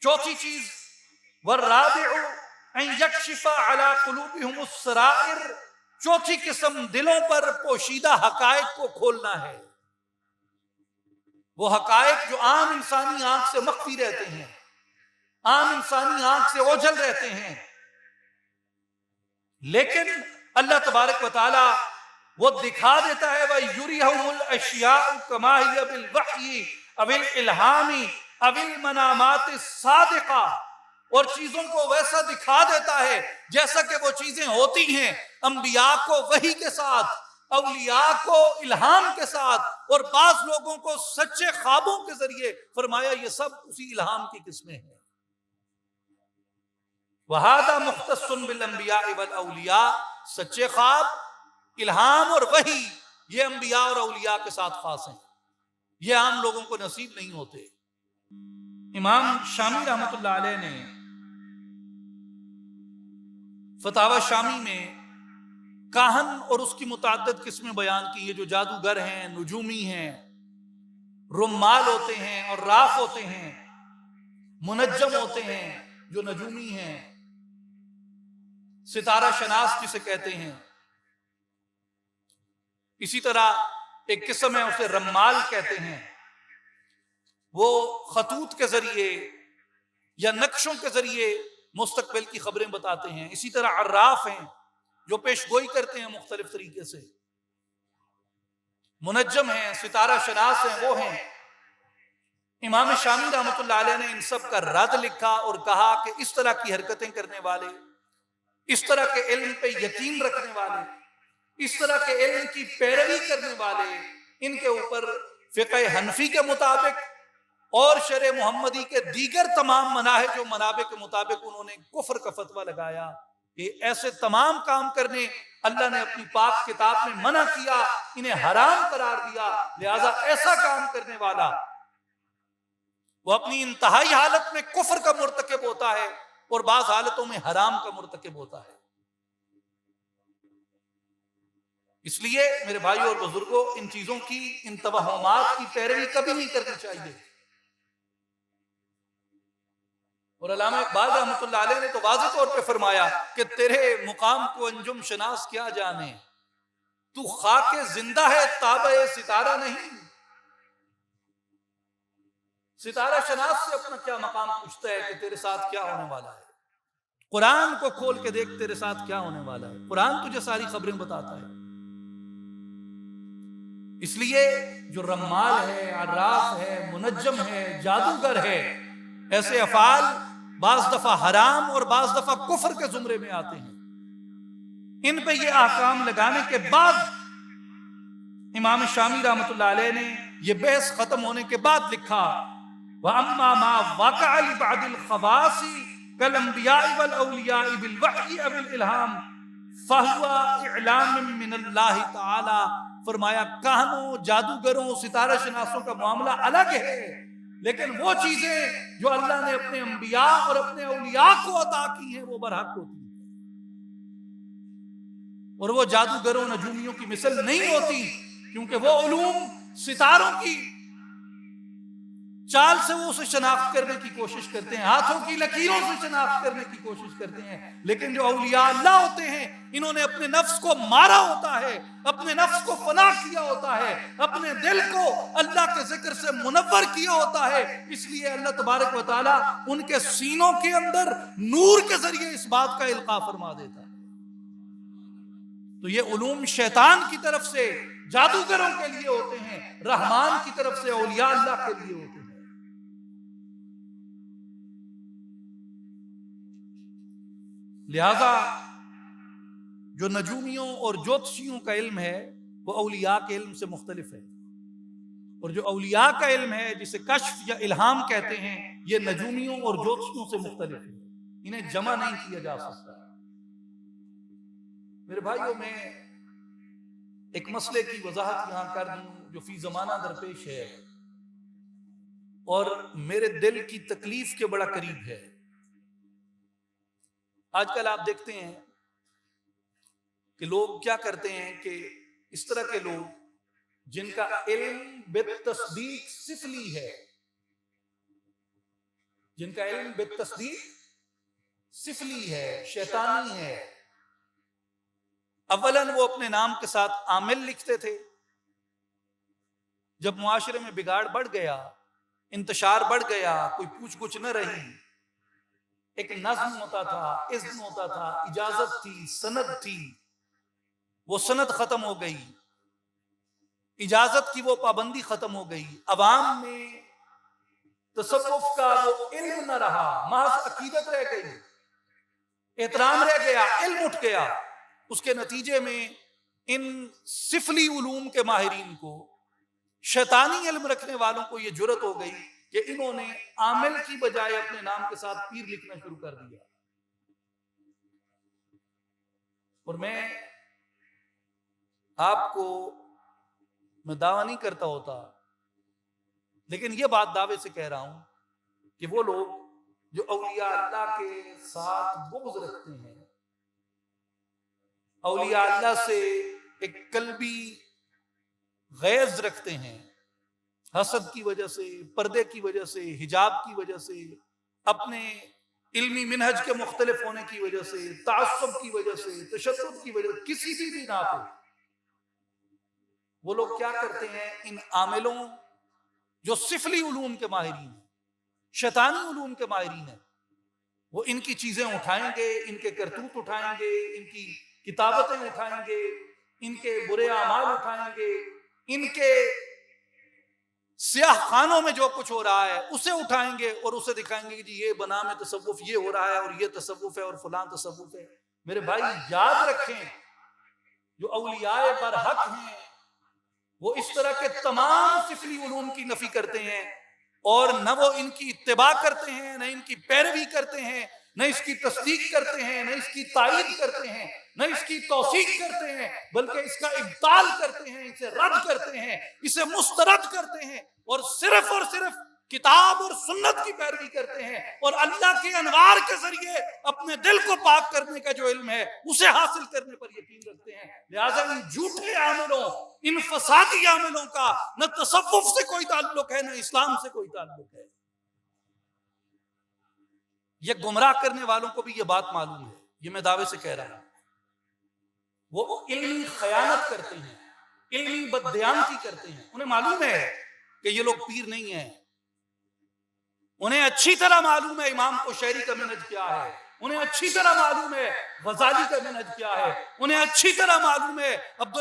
چوتھی چیز والرابع ان یکشف علی قلوبہم السرائر، چوتھی قسم دلوں پر پوشیدہ حقائق کو کھولنا ہے۔ وہ حقائق جو عام انسانی آنکھ سے مخفی رہتے ہیں، عام انسانی آنکھ سے اوجھل رہتے ہیں، لیکن اللہ تبارک و تعالی وہ دکھا دیتا ہے وَيُرِيهُمُ الْأَشْيَاءُ كَمَا هِيَ بِالْوَحْيِ أَوِ الْإِلْهَامِ أَوِ الْمَنَامَاتِ الصَّادِقَةِ، اور چیزوں کو ویسا دکھا دیتا ہے جیسا کہ وہ چیزیں ہوتی ہیں، انبیاء کو وحی کے ساتھ، اولیاء کو الہام کے ساتھ، اور بعض لوگوں کو سچے خوابوں کے ذریعے۔ فرمایا یہ سب اسی الہام کی قسمیں ہیں۔ وَهَذَا مُخْتَصٌ بِالْأَنْبِيَاءِ وَالْأَوْلِيَاءِ، سچے خواب، الہام اور وحی یہ انبیاء اور اولیاء کے ساتھ خاص ہیں، یہ عام لوگوں کو نصیب نہیں ہوتے۔ امام شامی رحمۃ اللہ علیہ نے فتاوی شامی میں کاہن اور اس کی متعدد قسمیں بیان کی ہیں، جو جادوگر ہیں، نجومی ہیں، رمال ہوتے ہیں اور راف ہوتے ہیں، منجم ہوتے ہیں جو نجومی ہیں، ستارہ شناس جسے کہتے ہیں، اسی طرح ایک قسم ہے اسے رمال کہتے ہیں، وہ خطوط کے ذریعے یا نقشوں کے ذریعے مستقبل کی خبریں بتاتے ہیں۔ اسی طرح عراف ہیں جو پیش گوئی کرتے ہیں مختلف طریقے سے، منجم ہیں، ستارہ شناس ہیں، وہ ہیں۔ امام شامی رحمۃ اللہ علیہ نے ان سب کا رد لکھا اور کہا کہ اس طرح کی حرکتیں کرنے والے، اس طرح کے علم پہ یقین رکھنے والے، اس طرح کے علم کی پیروی کرنے والے، ان کے اوپر فقہ حنفی کے مطابق اور شرع محمدی کے دیگر تمام مناہج و منابع کے مطابق انہوں نے کفر کا فتویٰ لگایا کہ ایسے تمام کام کرنے اللہ نے اپنی پاک کتاب میں منع کیا، انہیں حرام قرار دیا، لہذا ایسا کام کرنے والا وہ اپنی انتہائی حالت میں کفر کا مرتکب ہوتا ہے اور بعض حالتوں میں حرام کا مرتکب ہوتا ہے۔ اس لیے میرے بھائیوں اور بزرگوں، ان چیزوں کی، ان توہمات کی پیروی کبھی نہیں کرنی چاہیے۔ اور علامہ اقبال رحمۃ اللہ علیہ نے تو واضح طور پہ فرمایا کہ تیرے مقام کو انجم شناس کیا جانے، تو خاک زندہ ہے تابع ستارہ نہیں۔ ستارہ شناس سے اپنا کیا مقام پوچھتا ہے کہ تیرے ساتھ کیا ہونے والا ہے؟ قرآن کو کھول کے دیکھ تیرے ساتھ کیا ہونے والا ہے، قرآن تجھے ساری خبریں بتاتا ہے۔ اس لیے جو رمال ہے، عراف ہے، منجم ہے، جادوگر ہے، ایسے افعال بعض دفعہ حرام اور بعض دفعہ کفر کے زمرے میں آتے ہیں۔ ان پہ یہ احکام لگانے کے بعد امام شامی رحمۃ اللہ علیہ نے یہ بحث ختم ہونے کے بعد لکھا وَأَمَّا مَا وَقَعَ لِبَعْضِ الْخَوَاصِ كَالْأَنْبِيَاءِ وَالْأَوْلِيَاءِ بِالْوَحْيِ أَوِ الْإِلْهَامِ فَهُوَ إِعْلَامٌ مِّنَ اللَّهِ تَعَالَى۔ فرمایا کاہنوں، جادوگروں، ستارہ شناسوں کا معاملہ الگ ہے، لیکن وہ چیزیں جو اللہ نے اپنے انبیاء اور اپنے اولیاء کو عطا کی ہیں وہ برحق ہوتی ہیں، اور وہ جادوگروں، نجومیوں کی مثل نہیں ہوتی، کیونکہ وہ علوم ستاروں کی چال سے وہ اسے شناخت کرنے کی کوشش کرتے ہیں، ہاتھوں کی لکیروں سے شناخت کرنے کی کوشش کرتے ہیں، لیکن جو اولیاء اللہ ہوتے ہیں انہوں نے اپنے نفس کو مارا ہوتا ہے، اپنے نفس کو فنا کیا ہوتا ہے، اپنے دل کو اللہ کے ذکر سے منور کیا ہوتا ہے، اس لیے اللہ تبارک و تعالیٰ ان کے سینوں کے اندر نور کے ذریعے اس بات کا القاء فرما دیتا ہے۔ تو یہ علوم شیطان کی طرف سے جادوگروں کے لیے ہوتے ہیں، رحمان کی طرف سے اولیاء اللہ کے لیے ہوتے ہیں۔ لہذا جو نجومیوں اور جوتشیوں کا علم ہے وہ اولیاء کے علم سے مختلف ہے، اور جو اولیاء کا علم ہے جسے کشف یا الہام کہتے ہیں یہ نجومیوں اور جوتشیوں سے مختلف ہے، انہیں جمع نہیں کیا جا سکتا۔ میرے بھائیوں، میں ایک مسئلے کی وضاحت یہاں کر دوں جو فی زمانہ درپیش ہے اور میرے دل کی تکلیف کے بڑا قریب ہے۔ آج کل آپ دیکھتے ہیں کہ لوگ کیا کرتے ہیں کہ اس طرح کے لوگ جن کا علم بالتصدیق سفلی ہے، جن کا علم بالتصدیق سفلی ہے، شیطانی ہے، اولاً وہ اپنے نام کے ساتھ عامل لکھتے تھے، جب معاشرے میں بگاڑ بڑھ گیا، انتشار بڑھ گیا، کوئی پوچھ گچھ نہ رہی، ایک نظم ہوتا تھا، اذن ہوتا تھا، اجازت تھی، سند تھی، وہ سند ختم ہو گئی، اجازت کی وہ پابندی ختم ہو گئی، عوام میں تصوف کا وہ علم نہ رہا، محض عقیدت رہ گئی، احترام رہ گیا، علم اٹھ گیا۔ اس کے نتیجے میں ان سفلی علوم کے ماہرین کو، شیطانی علم رکھنے والوں کو یہ جرت ہو گئی کہ انہوں نے عامل کی بجائے اپنے نام کے ساتھ پیر لکھنا شروع کر دیا۔ اور میں آپ کو، میں دعویٰ نہیں کرتا ہوتا، لیکن یہ بات دعوے سے کہہ رہا ہوں کہ وہ لوگ جو اولیاء اللہ کے ساتھ بغض رکھتے ہیں، اولیاء اللہ سے ایک قلبی غیظ رکھتے ہیں، حسد کی وجہ سے، پردے کی وجہ سے، حجاب کی وجہ سے، اپنے علمی منہج کے مختلف ہونے کی وجہ سے، تعصب کی وجہ سے، تشدد کی وجہ سے، کسی بھی بنا پہ وہ لوگ کیا کرتے ہیں؟ ان عاملوں جو سفلی علوم کے ماہرین ہیں، شیطانی علوم کے ماہرین ہیں، وہ ان کی چیزیں اٹھائیں گے، ان کے کرتوت اٹھائیں گے، ان کی کتابتیں اٹھائیں گے، ان کے برے اعمال اٹھائیں گے، ان کے سیاہ خانوں میں جو کچھ ہو رہا ہے اسے اٹھائیں گے اور اسے دکھائیں گے کہ جی یہ بنام تصوف یہ ہو رہا ہے اور یہ تصوف ہے اور فلاں تصوف ہے۔ میرے بھائی یاد رکھیں، جو اولیاء برحق ہیں وہ اس طرح کے تمام سفلی علوم کی نفی کرتے ہیں، اور نہ وہ ان کی اتباع کرتے ہیں، نہ ان کی پیروی کرتے ہیں، نہ اس کی تصدیق کرتے ہیں، نہ اس کی تائید کرتے ہیں، نہ اس کی توثیق کرتے ہیں، بلکہ اس کا ابطال کرتے ہیں، اسے رد کرتے ہیں، اسے مسترد کرتے ہیں، اور صرف کتاب اور سنت کی پیروی کرتے ہیں، اور اللہ کے انوار کے ذریعے اپنے دل کو پاک کرنے کا جو علم ہے اسے حاصل کرنے پر یقین رکھتے ہیں۔ لہذا ان جھوٹے عاملوں، ان فسادی عاملوں کا نہ تصوف سے کوئی تعلق ہے، نہ اسلام سے کوئی تعلق ہے۔ یہ گمراہ کرنے والوں کو بھی یہ بات معلوم ہے، یہ میں دعوے سے کہہ رہا ہوں۔ وہ علمی خیانت کرتے ہیں، علمی بددیانتی کرتے ہیں، انہیں معلوم ہے کہ یہ لوگ پیر نہیں ہیں، انہیں اچھی طرح معلوم ہے امام قشیری کا منہج کیا ہے، انہیں اچھی طرح معلوم ہے غزالی کا منہج کیا ہے، انہیں اچھی طرح معلوم ہے عبد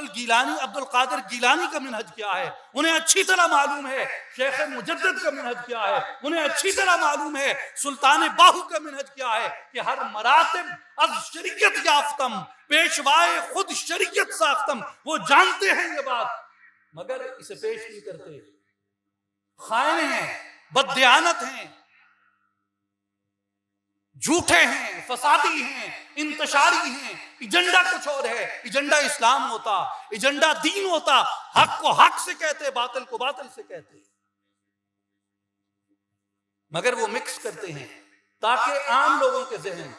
القادر گیلانی کا منہج کیا ہے، انہیں اچھی طرح معلوم ہے شیخ مجدد کا منہج کیا ہے، انہیں اچھی طرح معلوم ہے سلطان باہو کا منہج کیا ہے، کہ ہر مراتب از شریعت یافتم، پیشوائے خود شریعت ساختم۔ وہ جانتے ہیں یہ بات مگر اسے پیش نہیں کرتے، خائن ہیں، بددیانت ہیں، جھوٹے ہیں، فسادی ہیں، انتشاری ہیں۔ ایجنڈا کچھ اور ہے، ایجنڈا اسلام ہوتا، ایجنڈا دین ہوتا، حق کو حق سے کہتے، باطل کو باطل سے کہتے، مگر وہ مکس کرتے ہیں تاکہ عام لوگوں کے ذہن،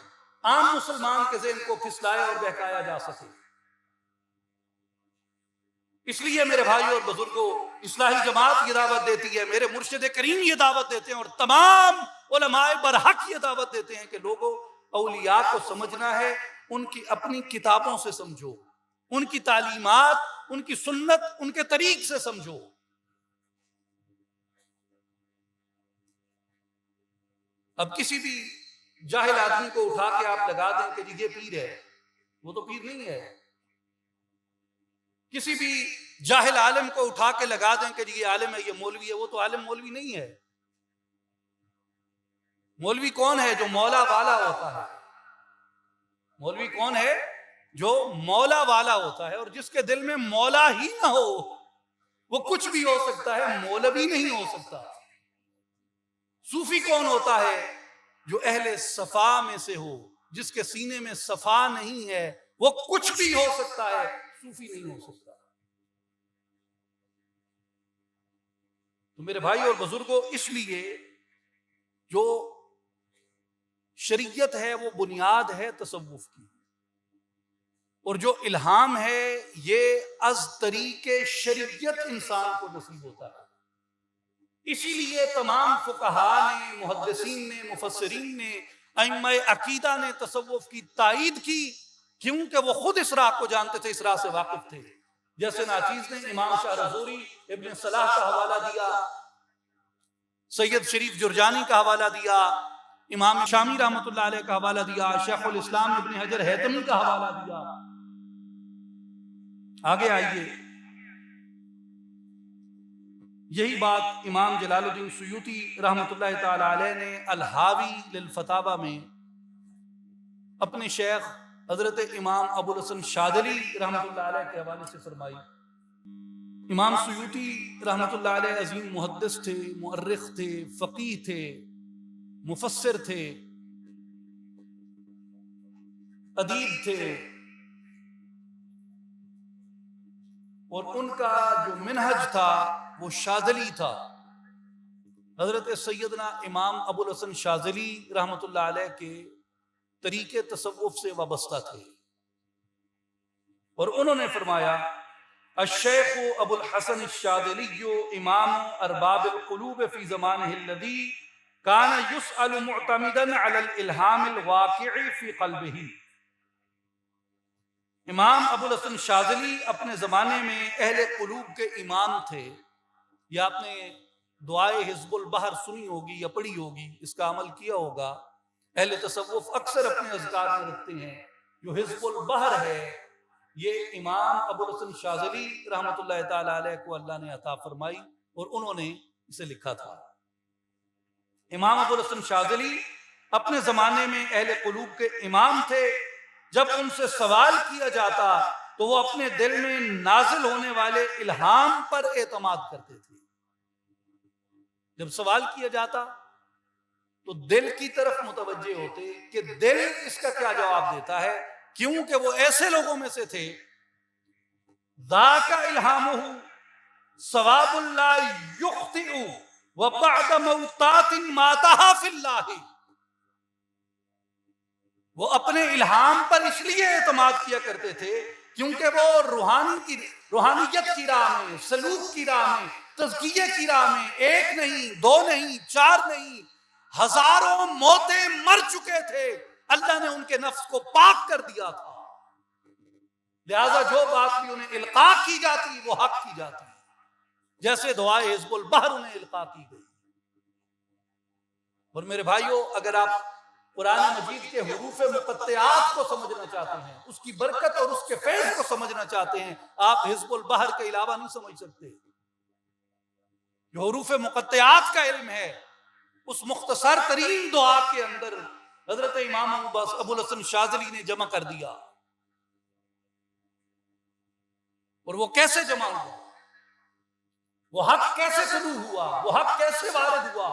عام مسلمان کے ذہن کو پھسلایا اور بہکایا جا سکے۔ اس لیے میرے بھائی اور بزرگوں، اصلاحی جماعت یہ دعوت دیتی ہے، میرے مرشد کریم یہ دعوت دیتے ہیں، اور تمام علماء برحق یہ دعوت دیتے ہیں کہ لوگوں، اولیاء کو سمجھنا ہے ان کی اپنی کتابوں سے سمجھو، ان کی تعلیمات، ان کی سنت، ان کے طریق سے سمجھو۔ اب کسی بھی جاہل آدمی کو اٹھا کے آپ لگا دیں کہ جی یہ پیر ہے، وہ تو پیر نہیں ہے۔ کسی بھی جاہل عالم کو اٹھا کے لگا دیں کہ جی یہ عالم ہے، یہ مولوی ہے، وہ تو عالم مولوی نہیں ہے۔ مولوی کون ہے؟ جو مولا والا ہوتا ہے۔ مولوی کون ہے؟ جو مولا والا ہوتا ہے، اور جس کے دل میں مولا ہی نہ ہو وہ کچھ بھی ہو سکتا ہے، مولوی نہیں ہو سکتا۔ صوفی کون ہوتا ہے؟ جو اہل صفا میں سے ہو، جس کے سینے میں صفا نہیں ہے، وہ کچھ بھی ہو سکتا ہے، صوفی نہیں ہو سکتا۔ تو میرے بھائی اور بزرگوں، اس لیے جو شریعت ہے وہ بنیاد ہے تصوف کی، اور جو الہام ہے یہ از طریق شریعت انسان کو نصیب ہوتا ہے۔ اسی لیے تمام فقہاء نے، محدثین نے، مفسرین نے، ائمہ عقیدہ نے تصوف کی تائید کی، کیونکہ وہ خود اس راہ کو جانتے تھے، اس راہ سے واقف تھے۔ جیسے ناچیز نے امام شاہ رزوری ابن صلاح کا حوالہ دیا، سید شریف جرجانی کا حوالہ دیا، امام شامی رحمۃ اللہ علیہ کا حوالہ دیا، شیخ الاسلام ابن حجر ہیتمی کا حوالہ دیا۔ آگے آئیے، یہی بات امام جلال الدین سیوطی رحمۃ اللہ تعالی علیہ نے الحاوی للفتاوی میں اپنے شیخ حضرت امام ابو الحسن شاذلی رحمۃ اللہ علیہ کے حوالے سے فرمائی۔ امام سیوطی رحمۃ اللہ علیہ عظیم محدث تھے، مؤرخ تھے، فقیہ تھے، مفسر تھے، ادیب تھے، اور ان کا جو منہج تھا وہ شاذلی تھا۔ حضرت سیدنا امام ابو الحسن شاذلی رحمۃ اللہ علیہ کے طریقے تصوف سے وابستہ تھے، اور انہوں نے فرمایا الشیخ ابو الحسن الشاذلی امام ارباب القلوب فی زمانہ الذی کان یسأل معتمدا علی الالہام الواقع فی قلبہ۔ امام ابو الحسن شاذلی اپنے زمانے میں اہل قلوب کے امام تھے۔ یا آپ نے دعائے حزب البحر سنی ہوگی یا پڑھی ہوگی، اس کا عمل کیا ہوگا۔ اہل تصوف اکثر اپنے اذکار میں رکھتے ہیں۔ جو حزب البحر ہے یہ امام ابو الحسن شاذلی رحمۃ اللہ تعالی علیہ کو اللہ نے عطا فرمائی، اور انہوں نے اسے لکھا تھا۔ امام ابو الحسن شاذلی اپنے زمانے میں اہل قلوب کے امام تھے۔ جب ان سے سوال کیا جاتا تو وہ اپنے دل میں نازل ہونے والے الہام پر اعتماد کرتے تھے۔ جب سوال کیا جاتا تو دل کی طرف متوجہ ہوتے کہ دل اس کا کیا جواب دیتا ہے، کیونکہ وہ ایسے لوگوں میں سے تھے ذاک الہامہ ثواب لا یخطئ وبعد موتات ماتہا فی اللہ۔ وہ اپنے الہام پر اس لیے اعتماد کیا کرتے تھے کیونکہ وہ روحانیت کی راہ میں، سلوک کی راہ میں، تزکیے کی راہ میں ایک نہیں، دو نہیں، چار نہیں، ہزاروں موتیں مر چکے تھے۔ اللہ نے ان کے نفس کو پاک کر دیا تھا، لہذا جو بات بھی انہیں القاء کی جاتی وہ حق کی جاتی، جیسے دعائے حزب البحر انہیں القاء کی گئی۔ اور میرے بھائیوں، اگر آپ قرآن مجید کے حروف مقطعات کو سمجھنا چاہتے ہیں، اس کی برکت اور اس کے فیض کو سمجھنا چاہتے ہیں، آپ حزب البحر کے علاوہ نہیں سمجھ سکتے۔ جو حروف مقطعات کا علم ہے، اس مختصر ترین دعا کے اندر حضرت امام ابو الحسن شاذلی نے جمع کر دیا۔ اور وہ کیسے جمع ہوا، وہ حق کیسے شروع ہوا، وہ حق کیسے وارد ہوا؟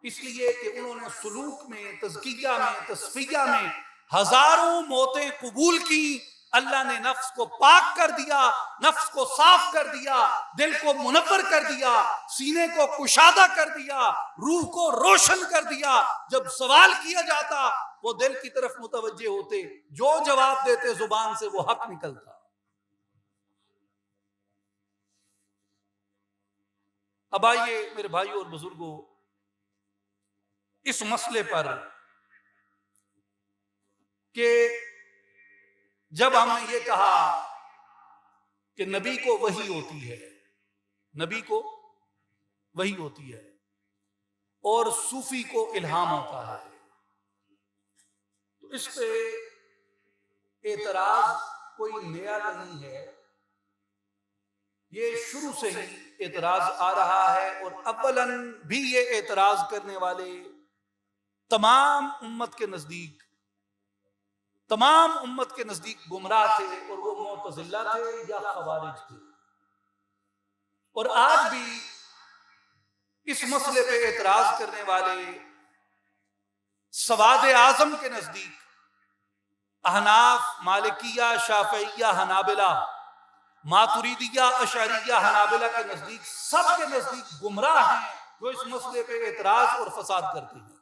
اس لیے کہ انہوں نے سلوک میں، تزکیہ میں، تصفیہ میں ہزاروں موتیں قبول کی۔ اللہ نے نفس کو پاک کر دیا، نفس کو صاف کر دیا، دل کو منور کر دیا، سینے کو کشادہ کر دیا، روح کو روشن کر دیا۔ جب سوال کیا جاتا وہ دل کی طرف متوجہ ہوتے، جو جواب دیتے زبان سے وہ حق نکلتا۔ اب آئیے میرے بھائیوں اور بزرگوں، اس مسئلے پر کہ جب ہم نے یہ کہا کہ نبی کو وحی ہوتی ہے، نبی کو وحی ہوتی ہے اور صوفی کو الہام ہوتا ہے، تو اس پہ اعتراض کوئی نیا نہیں ہے، یہ شروع سے ہی اعتراض آ رہا ہے۔ اور اولاً بھی یہ اعتراض کرنے والے تمام امت کے نزدیک گمراہ تھے، اور وہ معتزلہ تھے یا خوارج تھے۔ اور آج بھی اس مسئلے پہ اعتراض کرنے والے سواد اعظم کے نزدیک احناف، مالکیہ، شافعیہ، حنابلہ، ماتریدیہ، اشعریہ، حنابلہ کے نزدیک، سب کے نزدیک گمراہ ہیں جو اس مسئلے پہ اعتراض اور فساد کرتے ہیں۔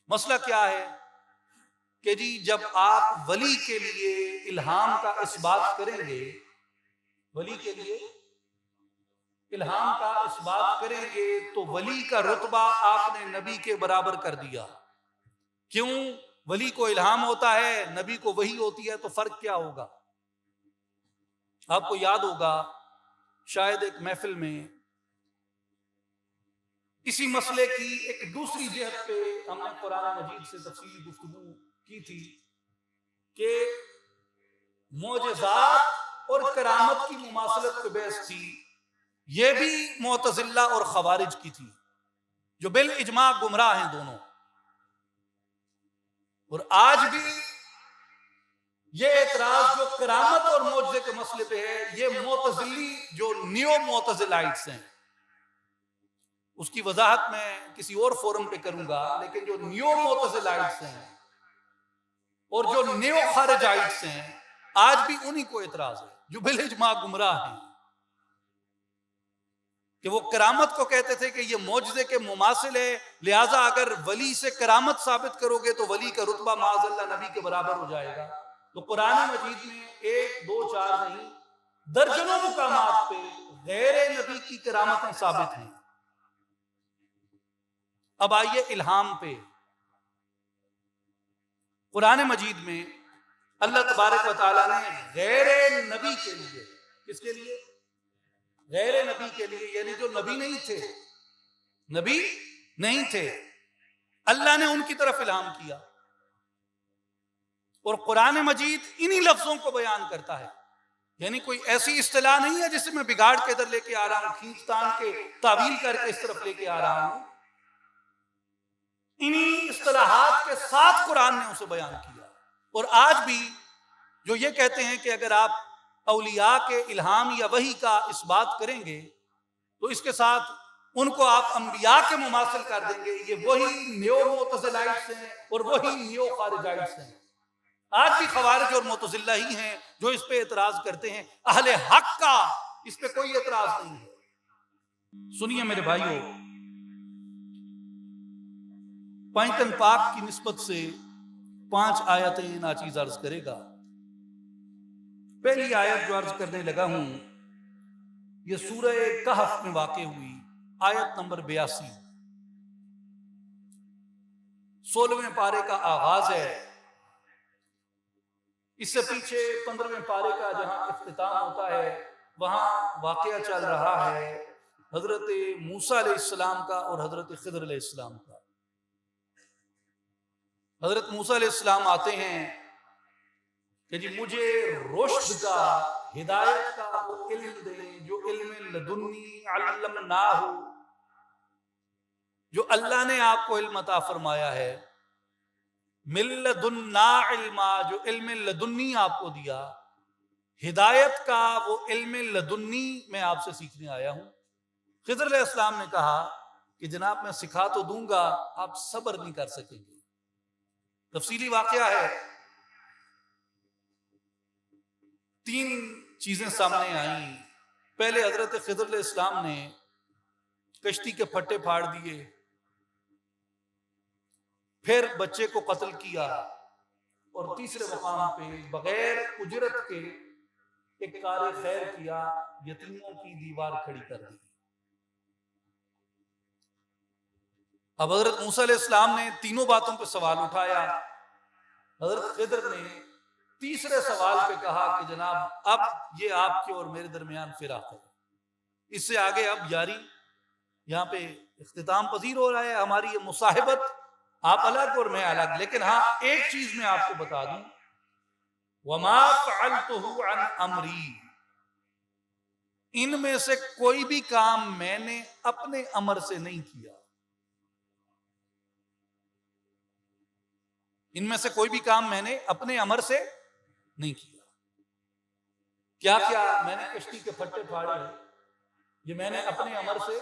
مسئلہ کیا ہے کہ جی جب آپ ولی کے لیے الہام کا اس بات کریں گے، ولی کے لیے الہام کا اس بات کریں گے تو ولی کا رتبہ آپ نے نبی کے برابر کر دیا۔ کیوں؟ ولی کو الہام ہوتا ہے، نبی کو وحی ہوتی ہے، تو فرق کیا ہوگا؟ آپ کو یاد ہوگا شاید ایک محفل میں اسی مسئلے کی ایک دوسری جہت پہ ہم نے قرآن مجید سے تفصیلی گفتگو کی تھی کہ معجزات اور کرامت کی مماثلت پہ بحث تھی، یہ بھی معتزلہ اور خوارج کی تھی جو بالاجماع گمراہ ہیں دونوں. اور آج بھی یہ اعتراض جو کرامت اور معجزے کے مسئلے پہ ہے، یہ معتزلی جو نیو معتزلائٹس ہیں، اس کی وضاحت میں کسی اور فورم پہ کروں گا، لیکن جو نیو معتزلائٹس ہیں اور جو نیو خارجائٹس ہیں، آج بھی انہی کو اعتراض ہے جو بالاجماع گمراہ ہیں، کہ وہ کرامت کو کہتے تھے کہ یہ معجزے کے مماثل ہے، لہٰذا اگر ولی سے کرامت ثابت کرو گے تو ولی کا رتبہ معاذ اللہ نبی کے برابر ہو جائے گا. تو قرآن مجید میں 1 2 4 نہیں، درجنوں مقامات پہ غیر نبی کی کرامتیں ثابت ہیں. اب آئیے الہام پہ. قرآن مجید میں اللہ تبارک و تعالیٰ نے غیر نبی کے لیے، کس کے لیے؟ غیر نبی کے لیے، یعنی جو نبی نہیں تھے، اللہ نے ان کی طرف الہام کیا. اور قرآن مجید انہی لفظوں کو بیان کرتا ہے، یعنی کوئی ایسی اصطلاح نہیں ہے جسے میں بگاڑ کے ادھر لے کے آ رہا ہوں، کھینچ تان کے تعویل کر کے اس طرف لے کے آ رہا ہوں. انہی اصطلاحات کے ساتھ قرآن نے اسے بیان کیا. اور آج بھی جو یہ کہتے ہیں کہ اگر آپ اولیاء کے الہام یا وحی کا اس بات کریں گے تو اس کے ساتھ ان کو آپ انبیاء کے مماثل کر دیں گے، یہ وہی نیو معتزلائٹس ہیں اور وہی نیو خارجائٹس ہیں. آج بھی خوارج اور معتزلہ ہی ہیں جو اس پہ اعتراض کرتے ہیں. اہل حق کا اس پہ کوئی اعتراض نہیں ہے. سنیے میرے بھائیو، پائنٹن پاک کی نسبت سے 5 آیتیں ناچیز عرض کرے گا. پہلی آیت جو عرض کرنے لگا ہوں یہ سورہ کہف میں واقع ہوئی، آیت نمبر 82، 16ویں پارے کا آغاز ہے. اس سے پیچھے 15ویں پارے کا جہاں اختتام ہوتا ہے وہاں واقعہ چل رہا ہے حضرت موسیٰ علیہ السلام کا اور حضرت خضر علیہ السلام کا. حضرت موسیٰ علیہ السلام آتے ہیں کہ جی مجھے رشد کا، ہدایت کا وہ علم دیں جو علم لدنی علمناہ، جو اللہ نے آپ کو علم عطا فرمایا ہے. من لدنا علما، جو علم لدنی آپ کو دیا. ہدایت کا وہ علم لدنی میں آپ سے سیکھنے آیا ہوں. خضر علیہ السلام نے کہا کہ جناب میں سکھا تو دوں گا، آپ صبر نہیں کر سکیں گے. تفصیلی واقعہ ہے. 3 چیزیں سامنے آئیں. پہلے حضرت خضر علیہ السلام نے کشتی کے پھٹے پھاڑ دیے، پھر بچے کو قتل کیا، اور تیسرے مقام پہ بغیر اجرت کے ایک کار خیر کیا، یتیموں کی دیوار کھڑی کر دی. اب حضرت موسیٰ علیہ السلام نے تینوں باتوں پہ سوال اٹھایا. حضرت خضر نے تیسرے سوال پہ کہا کہ جناب اب یہ آپ کے اور میرے درمیان فراق ہے، اس سے آگے اب یاری یہاں پہ اختتام پذیر ہو رہا ہے. ہماری یہ مصاحبت، آپ الگ اور میں الگ. لیکن ہاں ایک چیز میں آپ کو بتا دوں، وما فعلته عن امری، ان میں سے کوئی بھی کام میں نے اپنے امر سے نہیں کیا. ان میں سے کوئی بھی کام میں نے اپنے امر سے نہیں کیا. کیا کیا میں نے کشتی کے پھٹے پھاڑے، یہ میں نے اپنے امر سے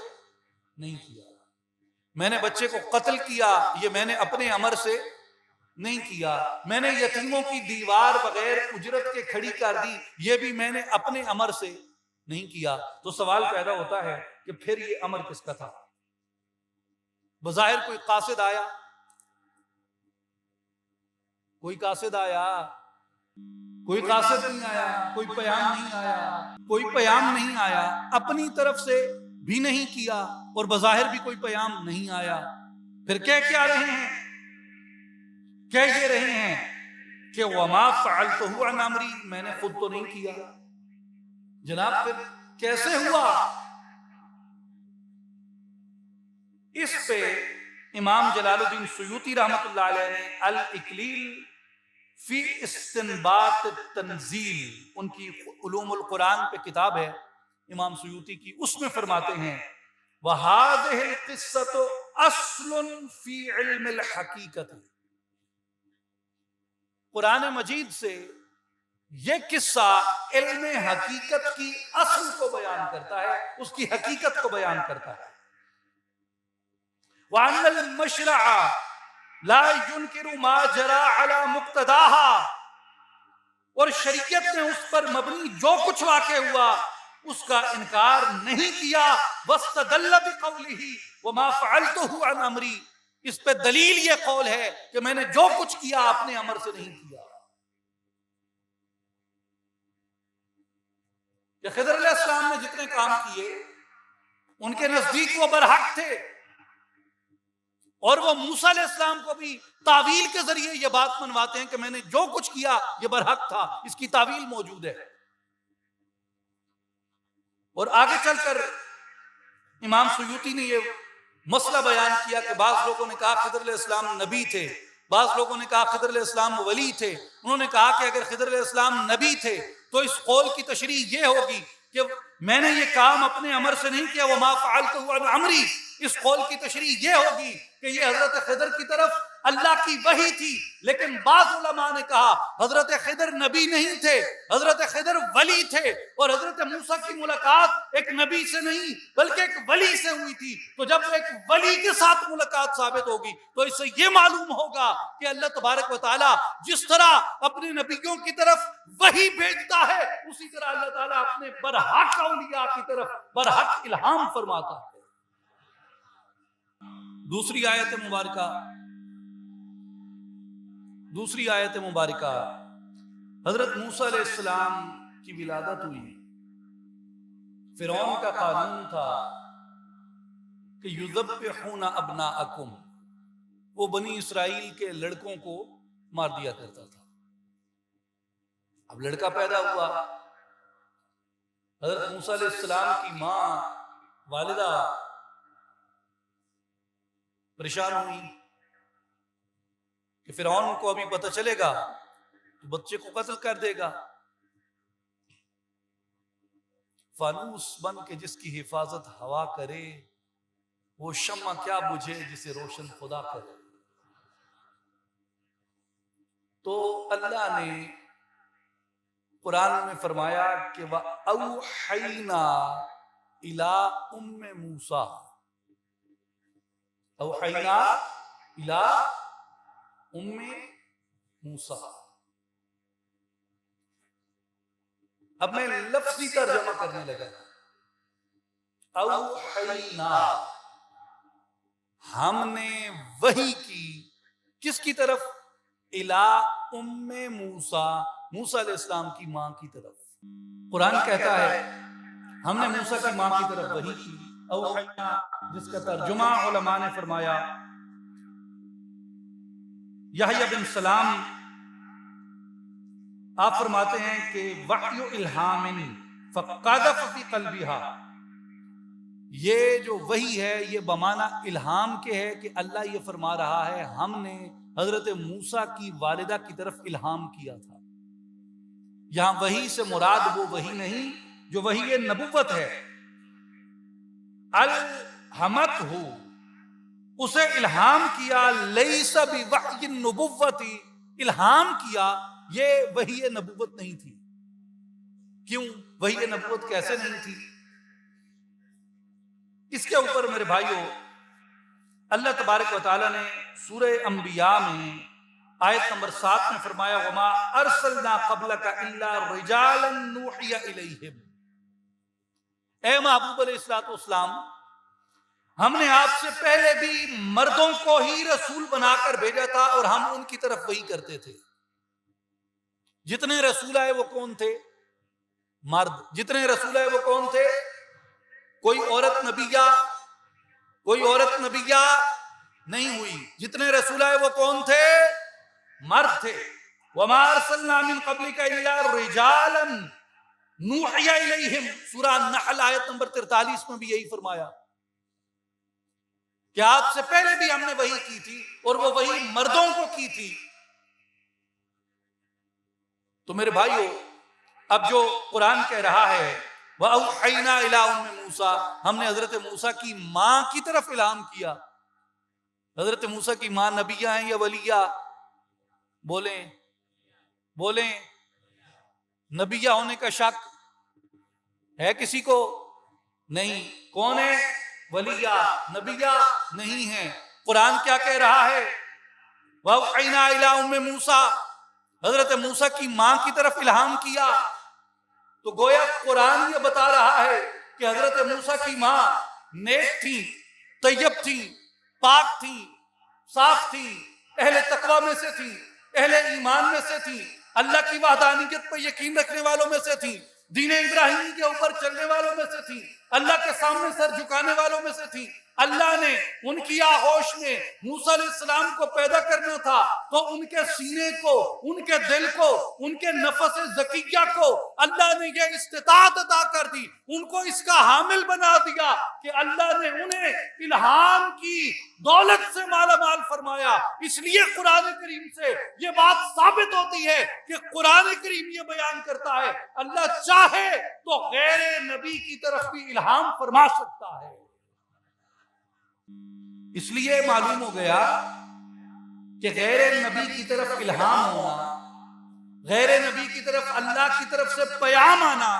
نہیں کیا. میں نے بچے کو قتل کیا، یہ میں نے اپنے امر سے نہیں کیا. میں نے یتیموں کی دیوار بغیر اجرت کے کھڑی کر دی، یہ بھی میں نے اپنے امر سے نہیں کیا. تو سوال پیدا ہوتا ہے کہ پھر یہ امر کس کا تھا؟ بظاہر کوئی قاصد آیا، کوئی قاصد آیا، کوئی قاصد نہیں آیا، کوئی پیام نہیں آیا، کوئی پیام نہیں آیا، اپنی طرف سے بھی نہیں کیا اور بظاہر بھی کوئی پیام نہیں آیا. پھر کہہ کیا رہے ہیں؟ کہہ یہ رہے ہیں کہ وما فعلتہ عن امری، میں نے خود تو نہیں کیا. جناب پھر کیسے ہوا؟ اس پہ امام جلال الدین سیوطی رحمۃ اللہ علیہ نے الاکلیل فی استنباط التنزیل، ان کی علوم القرآن پہ کتاب ہے امام سیوطی کی، اس میں فرماتے ہیں وَهَذِهِ الْقِصَّةُ أَصْلٌ فِي عِلْمِ الْحَقِيقَةِ، قرآن مجید سے یہ قصہ علم حقیقت کی اصل کو بیان کرتا ہے، اس کی حقیقت کو بیان کرتا ہے۔ وَأَنَّ الْمَشْرَعَ لَا يُنْكِرُ مَا جَرَى عَلَى مُقْتَضَاهَا، اور شریعت نے اس پر مبنی جو کچھ واقع ہوا اس کا انکار نہیں کیا۔ وَاسْتَدَلَّ بِقَوْلِهِ وَمَا فَعَلْتُهُ عَنْ أَمْرِي، اس پہ دلیل یہ قول ہے کہ میں نے جو کچھ کیا اپنے امر سے نہیں کیا۔ کہ خضر علیہ السلام نے جتنے کام کیے ان کے نزدیک وہ برحق تھے، اور وہ موسیٰ علیہ السلام کو بھی تعویل کے ذریعے یہ بات منواتے ہیں کہ میں نے جو کچھ کیا یہ برحق تھا، اس کی تعویل موجود ہے۔ اور آگے چل کر امام سیوطی نے یہ مسئلہ بیان کیا کہ بعض لوگوں نے کہا خضر علیہ السلام نبی تھے، بعض لوگوں نے کہا خضر علیہ السلام ولی تھے۔ انہوں نے کہا کہ اگر خضر علیہ السلام نبی تھے تو اس قول کی تشریح یہ ہوگی کہ میں نے یہ کام اپنے امر سے نہیں کیا، وما فعلتہ عن امری، اس قول کی تشریح یہ ہوگی کہ یہ حضرت خضر کی طرف اللہ کی وحی تھی۔ لیکن بعض علماء نے کہا حضرت خضر نبی نہیں تھے، حضرت خضر ولی تھے، اور حضرت موسیٰ کی ملاقات ایک نبی سے نہیں بلکہ ایک ولی سے ہوئی تھی۔ تو جب ایک ولی کے ساتھ ملاقات ثابت ہوگی تو اس سے یہ معلوم ہوگا کہ اللہ تبارک و تعالیٰ جس طرح اپنے نبیوں کی طرف وحی بھیجتا ہے اسی طرح اللہ تعالیٰ اپنے برحق اولیاء کی طرف برحق الہام فرماتا ہے۔ دوسری آیت مبارکہ حضرت موسیٰ علیہ السلام کی ولادت ہوئی۔ فرعون کا قانون تھا کہ یذبحون ابناءکم، وہ بنی اسرائیل کے لڑکوں کو مار دیا کرتا تھا۔ اب لڑکا پیدا ہوا، حضرت موسیٰ علیہ السلام کی ماں والدہ پریشان ہوئی کہ فرعون کو ابھی پتہ چلے گا تو بچے کو قتل کر دے گا۔ فانوس بن کے جس کی حفاظت ہوا کرے، وہ شمع کیا بجھے جسے روشن خدا کرے۔ تو اللہ نے قرآن میں فرمایا کہ وَأَوْحَيْنَا إِلَىٰ أُمِّ مُوسَىٰ، اوحینا الی ام موسیٰ۔ اب میں لفظی ترجمہ کرنے لگا۔ اوحینا، ہم نے وحی کی، کس کی طرف؟ الی ام موسیٰ، موسیٰ علیہ السلام کی ماں کی طرف۔ قرآن کہتا ہے ہم نے موسیٰ کی ماں کی طرف وحی کی۔ اوحینا جس کا ترجمہ علماء نے فرمایا، یحییٰ بن سلام آپ فرماتے ہیں کہ وحی الہام فقذف فی قلبها، یہ جو وحی ہے یہ بمعنی الہام کے ہے کہ اللہ یہ فرما رہا ہے ہم نے حضرت موسیٰ کی والدہ کی طرف الہام کیا تھا۔ یہاں وحی سے مراد وہ وحی نہیں جو وحی نبوت ہے، الہمت ہو، اسے الہام کیا، لیس بوحی النبوت، الہام کیا، یہ وحی نبوت نہیں تھی۔ کیوں وحی نبوت کیسے نہیں تھی؟ اس کے اوپر میرے بھائیوں اللہ تبارک و تعالیٰ نے سورہ انبیاء میں آیت نمبر 7 میں فرمایا وما ارسلنا قبلک الا رجالا نوحی الیہم، اے محبوب علیہ السلام ہم نے آپ سے پہلے بھی مردوں کو ہی رسول بنا کر بھیجا تھا اور ہم ان کی طرف وحی کرتے تھے۔ جتنے رسول آئے وہ کون تھے؟ مرد۔ جتنے رسول آئے وہ کون تھے؟ کوئی عورت نبیہ نہیں ہوئی۔ جتنے رسول آئے وہ کون تھے؟ مرد تھے۔ وما ارسلنا من قبلک الا رجالا نوحی الیہم، سورہ النحل آیت نمبر 43 میں بھی یہی فرمایا کہ کہ آپ سے پہلے بھی ہم نے وحی کی تھی اور وہ وحی مردوں کو کی تھی۔ تو میرے بھائیو، اب جو قرآن کہہ رہا ہے وَأَوْحَيْنَا إِلَىٰ أُمِّ مُوسَىٰ، ہم نے حضرت موسیٰ کی ماں کی طرف الہام کیا۔ حضرت موسیٰ کی ماں نبیہ ہیں یا ولیہ؟ بولیں نبیہ ہونے کا شک ہے کسی کو؟ نہیں۔ کون ہے؟ ولیہ، نبیہ نہیں ہے۔ قرآن کیا کہہ رہا ہے؟ وَأَوْحَيْنَا إِلَىٰ أُمِّ مُوسَىٰ، حضرت موسیٰ کی ماں کی طرف الہام کیا۔ تو گویا قرآن یہ بتا رہا ہے کہ حضرت موسیٰ کی ماں نیک تھی، طیب تھی، پاک تھی، صاف تھی، اہل تقوی میں سے تھی، اہل ایمان میں سے تھی، اللہ کی وحدانیت پر یقین رکھنے والوں میں سے تھی، دین ابراہیمی کے اوپر چلنے والوں میں سے تھی، اللہ کے سامنے سر جھکانے والوں میں سے تھی۔ اللہ نے ان کی آغوش میں موسیٰ علیہ السلام کو پیدا کرنا تھا تو ان کے سینے کو، ان کے دل کو، ان کے نفس زکیہ کو اللہ نے یہ استطاعت عطا کر دی، ان کو اس کا حامل بنا دیا کہ اللہ نے انہیں الہام کی دولت سے مالا مال فرمایا۔ اس لیے قرآن کریم سے یہ بات ثابت ہوتی ہے کہ قرآن کریم یہ بیان کرتا ہے اللہ چاہے تو غیر نبی کی طرف بھی الہام فرما سکتا ہے۔ اس لیے معلوم ہو گیا کہ غیر نبی کی طرف الہام ہونا، غیر نبی کی طرف اللہ کی طرف سے پیام آنا،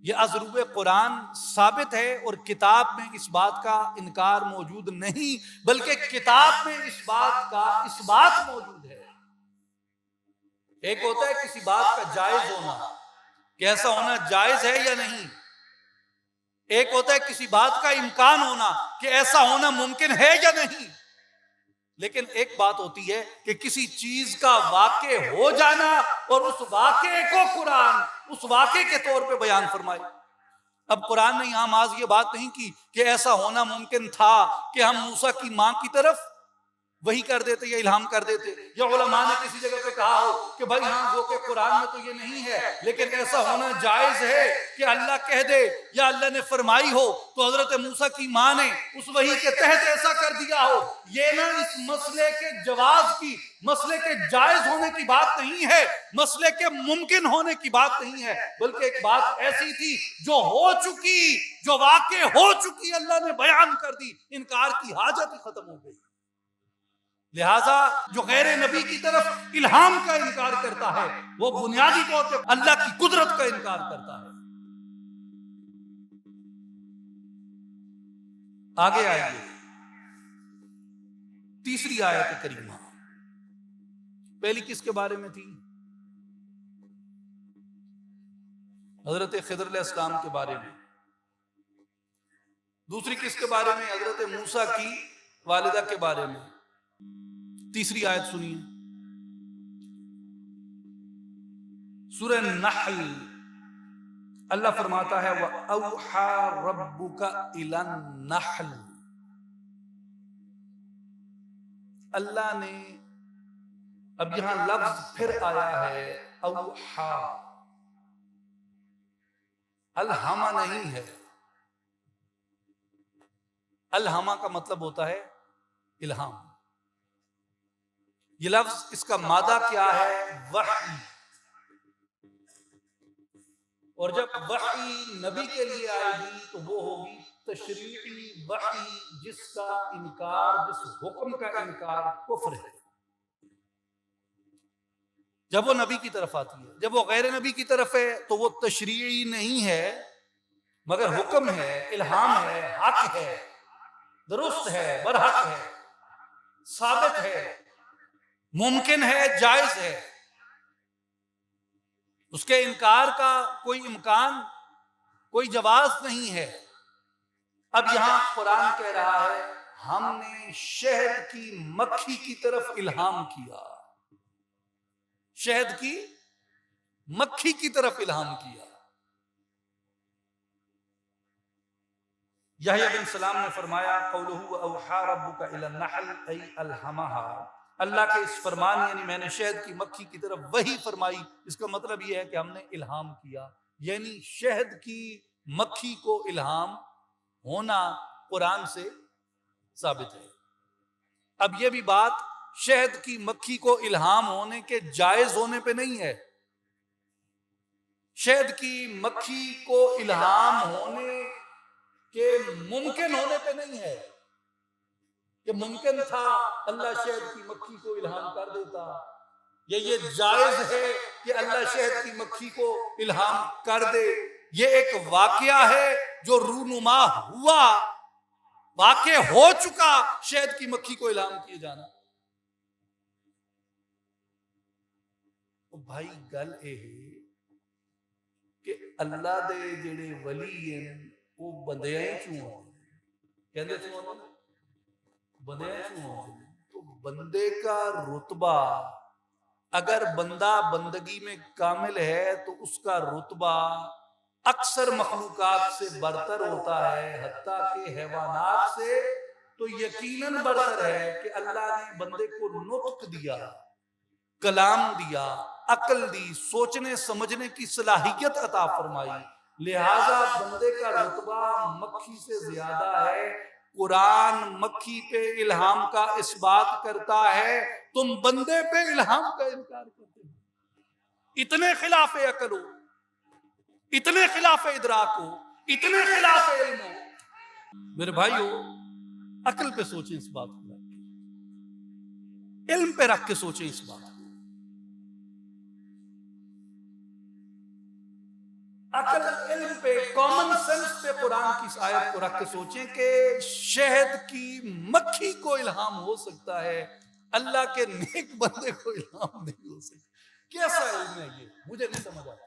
یہ ازروب قرآن ثابت ہے، اور کتاب میں اس بات کا انکار موجود نہیں، بلکہ کتاب میں اس بات کا اثبات موجود ہے۔ ایک ہوتا ہے کسی بات کا جائز ہونا کہ ایسا ہونا جائز ہے یا نہیں، ایک ہوتا ہے کسی بات کا امکان ہونا کہ ایسا ہونا ممکن ہے یا نہیں، لیکن ایک بات ہوتی ہے کہ کسی چیز کا واقع ہو جانا اور اس واقعے کو قرآن اس واقعے کے طور پہ بیان فرمائے۔ اب قرآن نے یہاں محض یہ بات نہیں کی کہ ایسا ہونا ممکن تھا کہ ہم موسیٰ کی ماں کی طرف وہی کر دیتے یا الہام کر دیتے، یا علماء نے کسی جگہ پہ کہا ہو کہ بھائی ہاں وہ کہ قرآن میں تو یہ نہیں ہے لیکن ایسا ہونا جائز ہے کہ اللہ کہہ دے یا اللہ نے فرمائی ہو تو حضرت موسیٰ کی ماں نے اس وحی کے تحت ایسا کر دیا ہو۔ یہ نہ اس مسئلے کے جواز کی، مسئلے کے جائز ہونے کی بات نہیں ہے، مسئلے کے ممکن ہونے کی بات نہیں ہے، بلکہ ایک بات ایسی تھی جو ہو چکی، جو واقع ہو چکی، اللہ نے بیان کر دی، انکار کی حاجت ہی ختم ہو گئی۔ لہٰذا جو غیر نبی کی طرف الہام کا انکار کرتا ہے وہ بنیادی طور پہ اللہ کی قدرت کا انکار کرتا ہے۔ آگے آئیے، تیسری آیت کریمہ، پہلی کس کے بارے میں تھی؟ حضرت خضر علیہ السلام کے بارے میں۔ دوسری کس کے بارے میں؟ حضرت موسیٰ کی والدہ کے بارے میں۔ تیسری آیت سنیے، سورہ نحل، اللہ فرماتا ہے وَأَوْحَى رَبُّكَ إِلَى النَّحْلِ، اللہ نے، اب یہاں لفظ پھر آیا ہے اوحا، الہما نہیں ہے۔ الہما کا مطلب ہوتا ہے الہام۔ یہ لفظ اس کا مادہ کیا ہے؟ وحی۔ اور جب وحی نبی کے لیے آئے گی تو وہ ہوگی تشریعی وحی، جس کا انکار، جس حکم کا انکار کفر ہے۔ جب وہ نبی کی طرف آتی ہے، جب وہ غیر نبی کی طرف ہے تو وہ تشریعی نہیں ہے مگر حکم ہے، الہام ہے، حق ہے، درست ہے، برحق ہے، ثابت ہے، ممکن ہے، جائز ہے، اس کے انکار کا کوئی امکان، کوئی جواز نہیں ہے۔ اب یہاں قرآن کہہ رہا ہے ہم نے شہد کی مکھی کی طرف الہام کیا، شہد کی مکھی کی طرف الہام کیا۔ یحییٰ بن سلام نے فرمایا قولہ وَأَوْحَى رَبُّكَ إِلَى النَّحْلِ أَيْ أَلْهَمَهَا، اللہ کے اس فرمان یعنی میں نے شہد کی مکھی کی طرف وحی فرمائی، اس کا مطلب یہ ہے کہ ہم نے الہام کیا، یعنی شہد کی مکھی کو الہام ہونا قرآن سے ثابت ہے۔ اب یہ بھی بات شہد کی مکھی کو الہام ہونے کے جائز ہونے پہ نہیں ہے، شہد کی مکھی کو الہام ہونے کے ممکن ہونے پہ نہیں ہے کہ ممکن تھا اللہ شہد کی مکھی کو الہام کر دیتا، یا یہ جائز ہے کہ اللہ شہد کی مکھی کو الہام کر دے۔ یہ ایک واقعہ ہے جو رونما ہوا، واقع ہو چکا، شہد کی مکھی کو الہام کیے جانا۔ بھائی گل یہ ہے کہ اللہ دے جڑے ولی ہیں وہ بندیاں چوں کہندے چوں بندیاں چوں، تو بندے کا رتبہ، اگر بندہ بندگی میں کامل ہے تو اس کا رتبہ اکثر مخلوقات سے برتر ہوتا ہے، حتیٰ کہ حیوانات سے تو یقیناً برتر ہے کہ اللہ نے بندے کو نطق دیا، کلام دیا، عقل دی، سوچنے سمجھنے کی صلاحیت عطا فرمائی، لہذا بندے کا رتبہ مکھی سے زیادہ ہے۔ قرآن مکھی پہ الہام کا اس بات کرتا ہے، تم بندے پہ الہام کا انکار کرتے ہو۔ اتنے خلاف عقل ہو، اتنے خلاف ادراک ہو، اتنے خلاف علم ہو۔ میرے بھائیو، عقل پہ سوچیں اس بات کو، علم پہ رکھ کے سوچیں اس بات کو۔ عقل علم پہ، کامن سینس پہ قرآن کی اس آیت کو رکھ کے سوچیں کہ شہد کی مکھی کو الہام ہو سکتا ہے، اللہ کے نیک بندے کو الہام نہیں ہو سکتا۔ کیسا علم ہے یہ؟ مجھے نہیں سمجھ آتا۔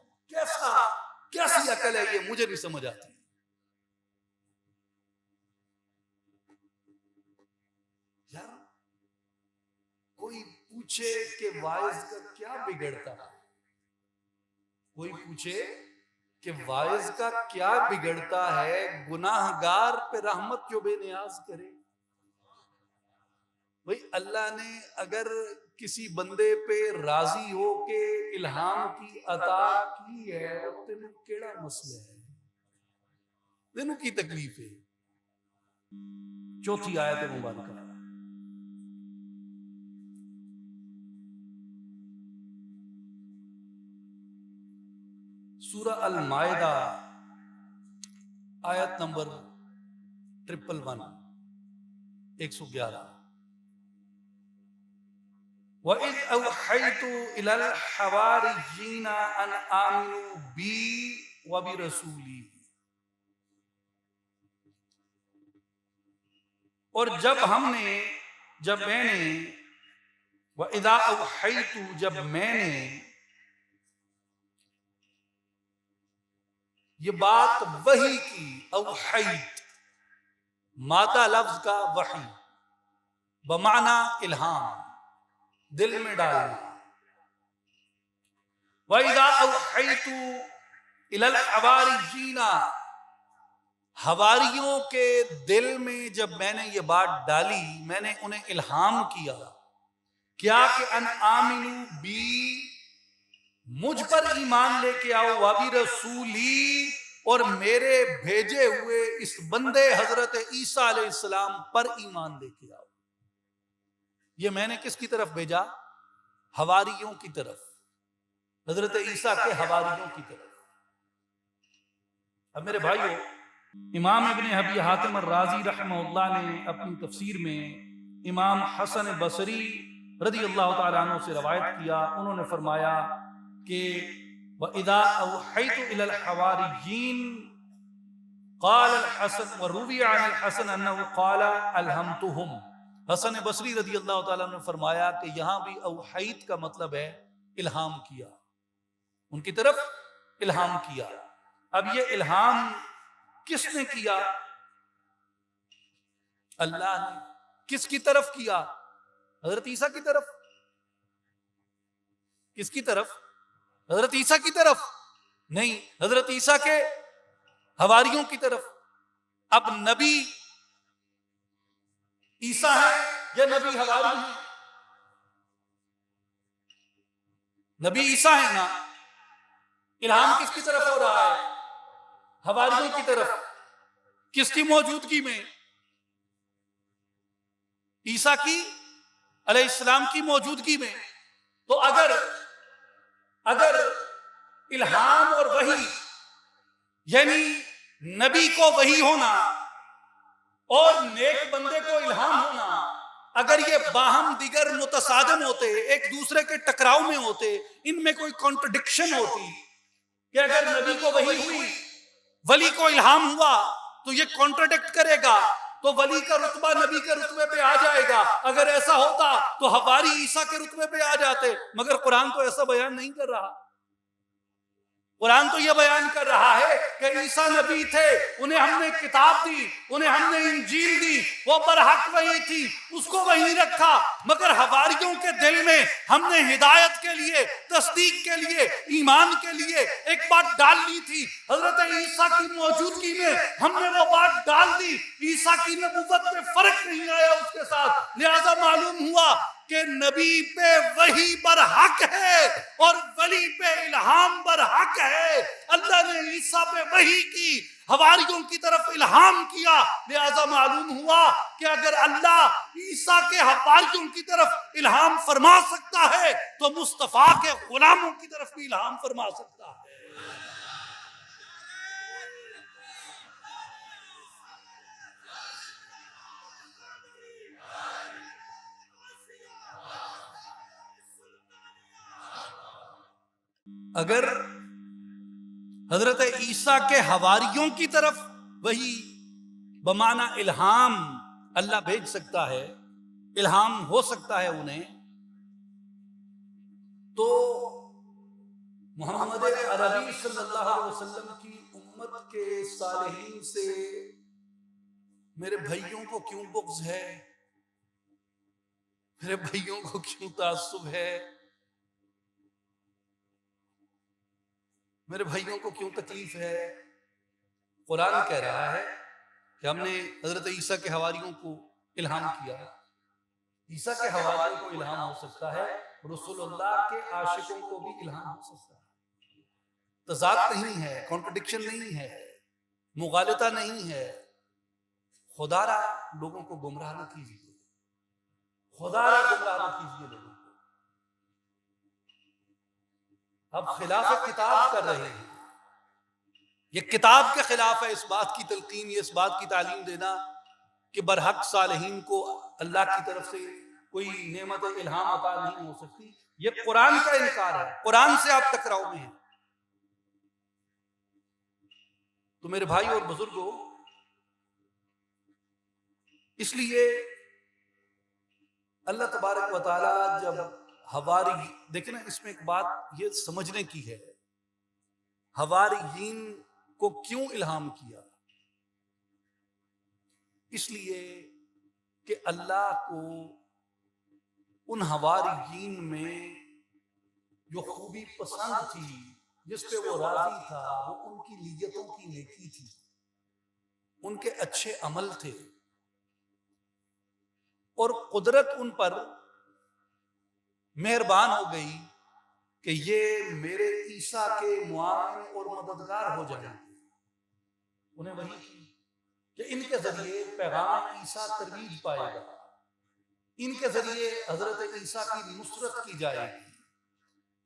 کیسی عقل ہے یہ؟ مجھے نہیں سمجھ آتی۔ یار کوئی پوچھے کہ واعظ کا کیا بگڑتا ہے، کوئی پوچھے کہ واعظ کا کیا بگڑتا ہے، گناہ گار پہ رحمت جو بے نیاز کرے۔ بھئی اللہ نے اگر کسی بندے پہ راضی ہو کے الہام کی عطا کی ہے، تینوں کیڑا مسئلہ ہے، تینوں کی تکلیف ہے۔ چوتھی آیت مبارکہ، سورہ المائدہ آیت نمبر 111، وَإِذْ أَوْحَيْتُ إِلَى الْحَوَارِيِّينَ أَنْ آمِنُوا بِي وَبِرَسُولِي، اور جب میں نے وَإِذَا أَوْحَيْتُ، جب میں نے، یہ بات وحی کی، اوحیت مادہ لفظ کا وحی بمعنی الہام، دل میں ڈالنا۔ وَإِذَا أَوْحَيْتُ إِلَى الْحَوَارِيِّينَ، حواریوں کے دل میں جب میں نے یہ بات ڈالی، میں نے انہیں الہام کیا، کیا کہ ان آمنوا بی، مجھ پر ایمان لے کے آؤ، وابی رسولی، اور میرے بھیجے ہوئے اس بندے حضرت عیسیٰ علیہ السلام پر ایمان لے کے آؤ۔ یہ میں نے کس کی طرف بھیجا؟ حواریوں کی طرف، حضرت عیسیٰ کے حواریوں کی طرف۔ اب میرے بھائیو، امام ابن ابی حاتم الرازی رحمہ اللہ نے اپنی تفسیر میں امام حسن بصری رضی اللہ تعالیٰ عنہ سے روایت کیا، انہوں نے فرمایا کہ وَإِذَا أَوْحَيْتُ إِلَى الْحَوَارِيِّينَ قَالَ الْحَسَنُ، وَرُوِيَ عَنِ الْحَسَنِ أَنَّهُ قَالَ أَلْهَمْتُهُمْ، حسن بصری رضی اللہ تعالیٰ نے فرمایا کہ یہاں بھی اوحیت کا مطلب ہے الہام کیا، ان کی طرف الہام کیا۔ اب یہ الہام کس نے کیا؟ اللہ نے۔ کس کی طرف کیا؟ حضرت عیسیٰ کی طرف۔ کس کی طرف؟ حضرت عیسیٰ کی طرف نہیں، حضرت عیسیٰ کے حواریوں کی طرف۔ اب نبی عیسیٰ ہے یا نبی حواری ہیں؟ نبی عیسیٰ ہے نا۔ الہام کس کی طرف ہو رہا ہے؟ حواریوں کی طرف۔ کس کی موجودگی میں؟ عیسیٰ کی علیہ السلام کی موجودگی میں. تو اگر الہام اور وحی یعنی نبی کو وحی ہونا اور نیک بندے کو الہام ہونا اگر یہ باہم دیگر متصادم ہوتے، ایک دوسرے کے ٹکراؤ میں ہوتے، ان میں کوئی کانٹرڈکشن ہوتی کہ اگر نبی کو وحی ہوئی، ولی کو الہام ہوا تو یہ کانٹرڈکٹ کرے گا، تو ولی کا رتبہ نبی کے رتبے پہ آ جائے گا. اگر ایسا ہوتا تو حواری عیسیٰ کے رتبے پہ آ جاتے. مگر قرآن تو ایسا بیان نہیں کر رہا. قرآن تو یہ بیان کر رہا ہے کہ عیسیٰ نبی تھے، انہیں ہم نے کتاب دی، انہیں ہم نے انجیل دی، وہ برحق وہی تھی، اس کو وہی رکھا. مگر حواریوں کے دل میں ہم نے ہدایت کے لیے، تصدیق کے لیے، ایمان کے لیے ایک بات ڈال لی تھی. حضرت عیسیٰ کی موجودگی میں ہم نے وہ بات ڈال دی. عیسیٰ کی نبوت میں فرق نہیں آیا اس کے ساتھ. لہذا معلوم ہوا کہ نبی پہ وحی برحق ہے اور ولی پہ الہام برحق ہے. اللہ نے عیسیٰ پہ وحی کی، حواریوں کی طرف الہام کیا. لہذا معلوم ہوا کہ اگر اللہ عیسیٰ کے حواریوں کی طرف الہام فرما سکتا ہے تو مصطفیٰ کے غلاموں کی طرف بھی الہام فرما سکتا ہے. اگر حضرت عیسیٰ کے حواریوں کی طرف وہی بمعنی الہام اللہ بھیج سکتا ہے، الہام ہو سکتا ہے انہیں، تو محمد عربی صلی اللہ علیہ وسلم کی امت کے صالحین سے میرے بھائیوں کو کیوں بغض ہے؟ میرے بھائیوں کو کیوں تعصب ہے؟ میرے بھائیوں کو کیوں تکلیف ہے؟ قرآن کہہ رہا ہے کہ ہم نے حضرت عیسیٰ کے حواریوں کو الہام کیا. عیسیٰ کے حواریوں کو الہام ہو سکتا ہے، رسول اللہ کے عاشقوں کو بھی الہام ہو سکتا ہے. تضاد نہیں ہے، کانٹرڈکشن نہیں ہے، مغالطہ نہیں ہے. خدا را لوگوں کو گمراہ نہ کیجیے، خدا را گمراہ نہ کیجیے لوگوں کو. اب خلاف کتاب کر رہے ہیں، یہ کتاب کے خلاف ہے. اس بات کی تلقین، یہ اس بات کی تعلیم دینا کہ برحق صالحین کو اللہ کی طرف سے کوئی نعمت الہام عطا نہیں ہو سکتی، یہ قرآن کا انکار ہے. قرآن سے آپ ٹکراؤ میں ہیں. تو میرے بھائی اور بزرگوں، اس لیے اللہ تبارک و تعالی جب حواری، دیکھیں نا اس میں ایک بات یہ سمجھنے کی ہے، حواریین کو کیوں الہام کیا؟ اس لیے کہ اللہ کو ان حواریین میں جو خوبی پسند تھی، جس پہ وہ راضی تھا، وہ ان کی نیتوں کی نیکی تھی، ان کے اچھے عمل تھے. اور قدرت ان پر مہربان ہو گئی کہ یہ میرے عیسیٰ کے معاون اور مددگار ہو جائیں. انہیں وحی کی کہ ان کے ذریعے پیغام عیسیٰ ترویج پائے گا، ان کے ذریعے حضرت عیسیٰ کی نصرت کی جائے گی،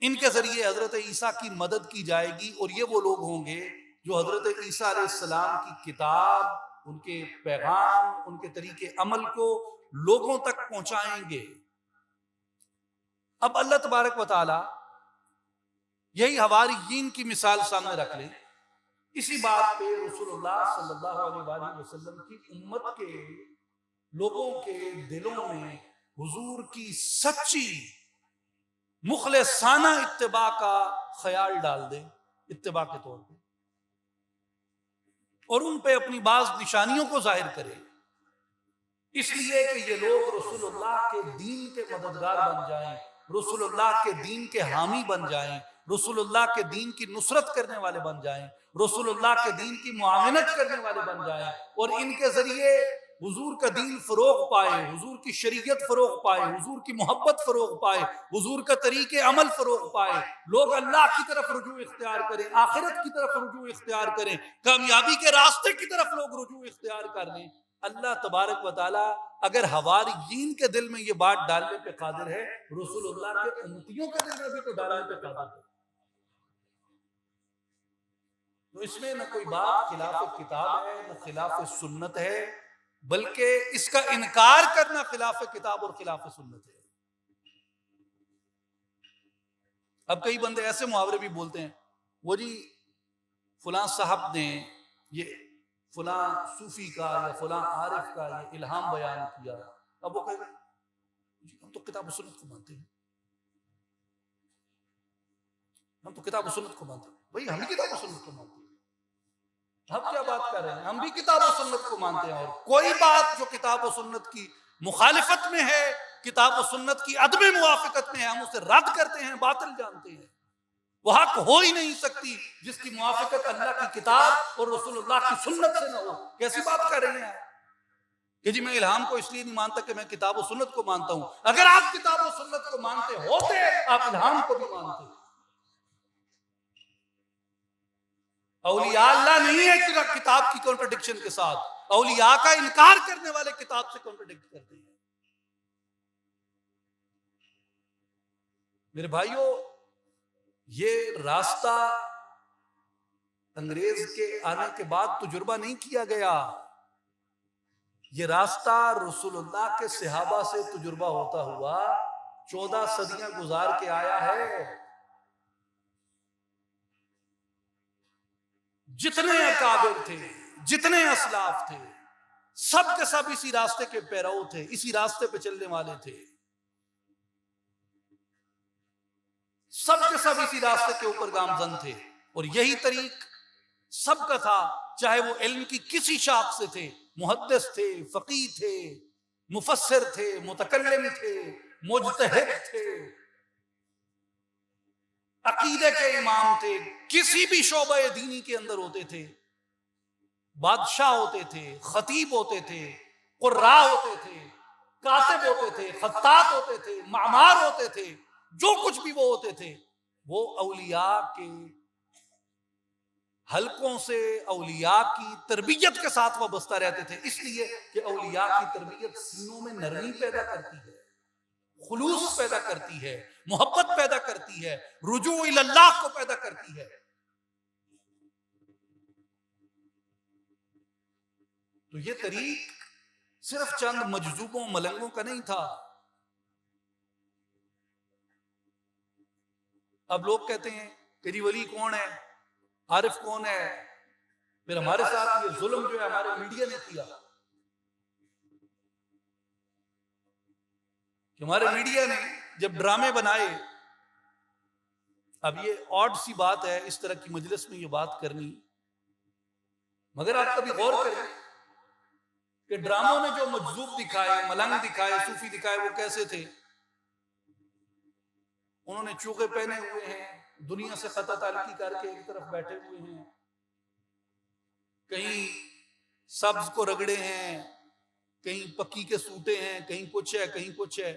ان کے ذریعے حضرت عیسیٰ کی مدد کی جائے گی. اور یہ وہ لوگ ہوں گے جو حضرت عیسیٰ علیہ السلام کی کتاب، ان کے پیغام، ان کے طریقے عمل کو لوگوں تک پہنچائیں گے. اب اللہ تبارک و تعالی یہی حواریین کی مثال سامنے رکھ لیں. اسی بات پہ رسول اللہ صلی اللہ علیہ وآلہ وسلم کی امت کے لوگوں کے دلوں میں حضور کی سچی مخلصانہ اتباع کا خیال ڈال دیں، اتباع کے طور پہ، اور ان پہ اپنی بعض نشانیوں کو ظاہر کریں، اس لیے کہ یہ لوگ رسول اللہ کے دین کے مددگار بن جائیں، رسول اللہ کے دین کے حامی بن جائیں، رسول اللہ کے دین کی نصرت کرنے والے بن جائیں، رسول اللہ کے دین کی معاونت کرنے والے بن جائیں، اور ان کے ذریعے حضور کا دین فروغ پائے، حضور کی شریعت فروغ پائے، حضور کی محبت فروغ پائے، حضور کا طریق عمل فروغ پائے. لوگ اللہ کی طرف رجوع اختیار کریں، آخرت کی طرف رجوع اختیار کریں، کامیابی کے راستے کی طرف لوگ رجوع اختیار کر لیں. اللہ تبارک و تعالی اگر حواریین کے دل میں یہ بات ڈالنے پہ قادر ہے، رسول اللہ کے امتیوں کے دل میں بھی تو ڈالنے پہ قادر ہے۔ تو اس میں نہ کوئی بات خلاف کتاب ہے، نہ خلاف سنت ہے، بلکہ اس کا انکار کرنا خلاف کتاب اور خلاف سنت ہے۔ اب کئی بندے ایسے محاورے بھی بولتے ہیں، وہ جی فلاں صاحب نے یہ فلاں صوفی کا یا فلاں عارف کا یہ الہام بیان کیا، اب وہ کہیں جی ہم تو کتاب و سنت کو مانتے ہیں، ہم تو کتاب و سنت کو مانتے ہیں۔ بھئی ہم بھی کتاب و سنت کو مانتے ہیں، ہم کیا بات کر رہے ہیں، ہم بھی کتاب و سنت کو مانتے ہیں، اور کوئی بات جو کتاب و سنت کی مخالفت میں ہے، کتاب و سنت کی عدم موافقت میں ہے، ہم اسے رد کرتے ہیں، باطل جانتے ہیں۔ وہ حق ہو ہی نہیں سکتی جس کی موافقت اللہ کی کتاب اور رسول اللہ کی سنت سے نہ ہو۔ کیسی بات کر رہے ہیں آپ کہ جی میں الہام کو اس لیے نہیں مانتا کہ میں کتاب و سنت کو مانتا ہوں؟ اگر آپ کتاب و سنت کو مانتے ہوتے آپ الہام کو بھی مانتے۔ اولیاء اللہ نہیں ہے کہ کتاب کی کنٹرڈکشن کے ساتھ، اولیاء کا انکار کرنے والے کتاب سے کنٹرڈکٹ کرتے ہیں۔ میرے بھائیوں، یہ راستہ انگریز کے آنے کے بعد تجربہ نہیں کیا گیا، یہ راستہ رسول اللہ کے صحابہ سے تجربہ ہوتا ہوا 14 صدیاں گزار کے آیا ہے۔ جتنے اکابر تھے، جتنے اسلاف تھے، سب کے سب اسی راستے کے پیرو تھے، اسی راستے پہ چلنے والے تھے، سب کے سب اسی راستے کے اوپر گامزن تھے، اور یہی طریق سب کا تھا، چاہے وہ علم کی کسی شاخ سے تھے، محدث تھے، فقیہ تھے، مفسر تھے، متکلم تھے، مجتہد تھے، عقیدے کے امام تھے، کسی بھی شعبہ دینی کے اندر ہوتے تھے، بادشاہ ہوتے تھے، خطیب ہوتے تھے، قراء ہوتے تھے، کاتب ہوتے تھے، خطاط ہوتے تھے، معمار ہوتے تھے، جو کچھ بھی وہ ہوتے تھے، وہ اولیاء کے حلقوں سے، اولیاء کی تربیت کے ساتھ وابستہ رہتے تھے، اس لیے کہ اولیاء کی تربیت سینوں میں نرمی پیدا کرتی ہے، خلوص پیدا کرتی ہے، محبت پیدا کرتی ہے، رجوع الی اللہ کو پیدا کرتی ہے۔ تو یہ طریق صرف چند مجذوبوں ملنگوں کا نہیں تھا۔ اب لوگ کہتے ہیں کہ جی ولی کون ہے، عارف کون ہے؟ پھر ہمارے ساتھ یہ ظلم جو ہے ہمارے میڈیا نے کیا کہ ہمارے میڈیا نے جب ڈرامے بنائے، اب یہ آڈ سی بات ہے اس طرح کی مجلس میں یہ بات کرنی، مگر آپ کبھی غور کریں کہ ڈراموں نے جو مجذوب دکھائے، ملنگ دکھائے، صوفی دکھائے، وہ کیسے تھے؟ انہوں نے چوغے پہنے ہوئے ہیں، دنیا سے خطا تعلقی کر کے ایک طرف بیٹھے ہوئے ہیں، کہیں سبز کو رگڑے ہیں، کہیں پکی کے سوٹے ہیں، کہیں کچھ ہے، کہیں کچھ ہے،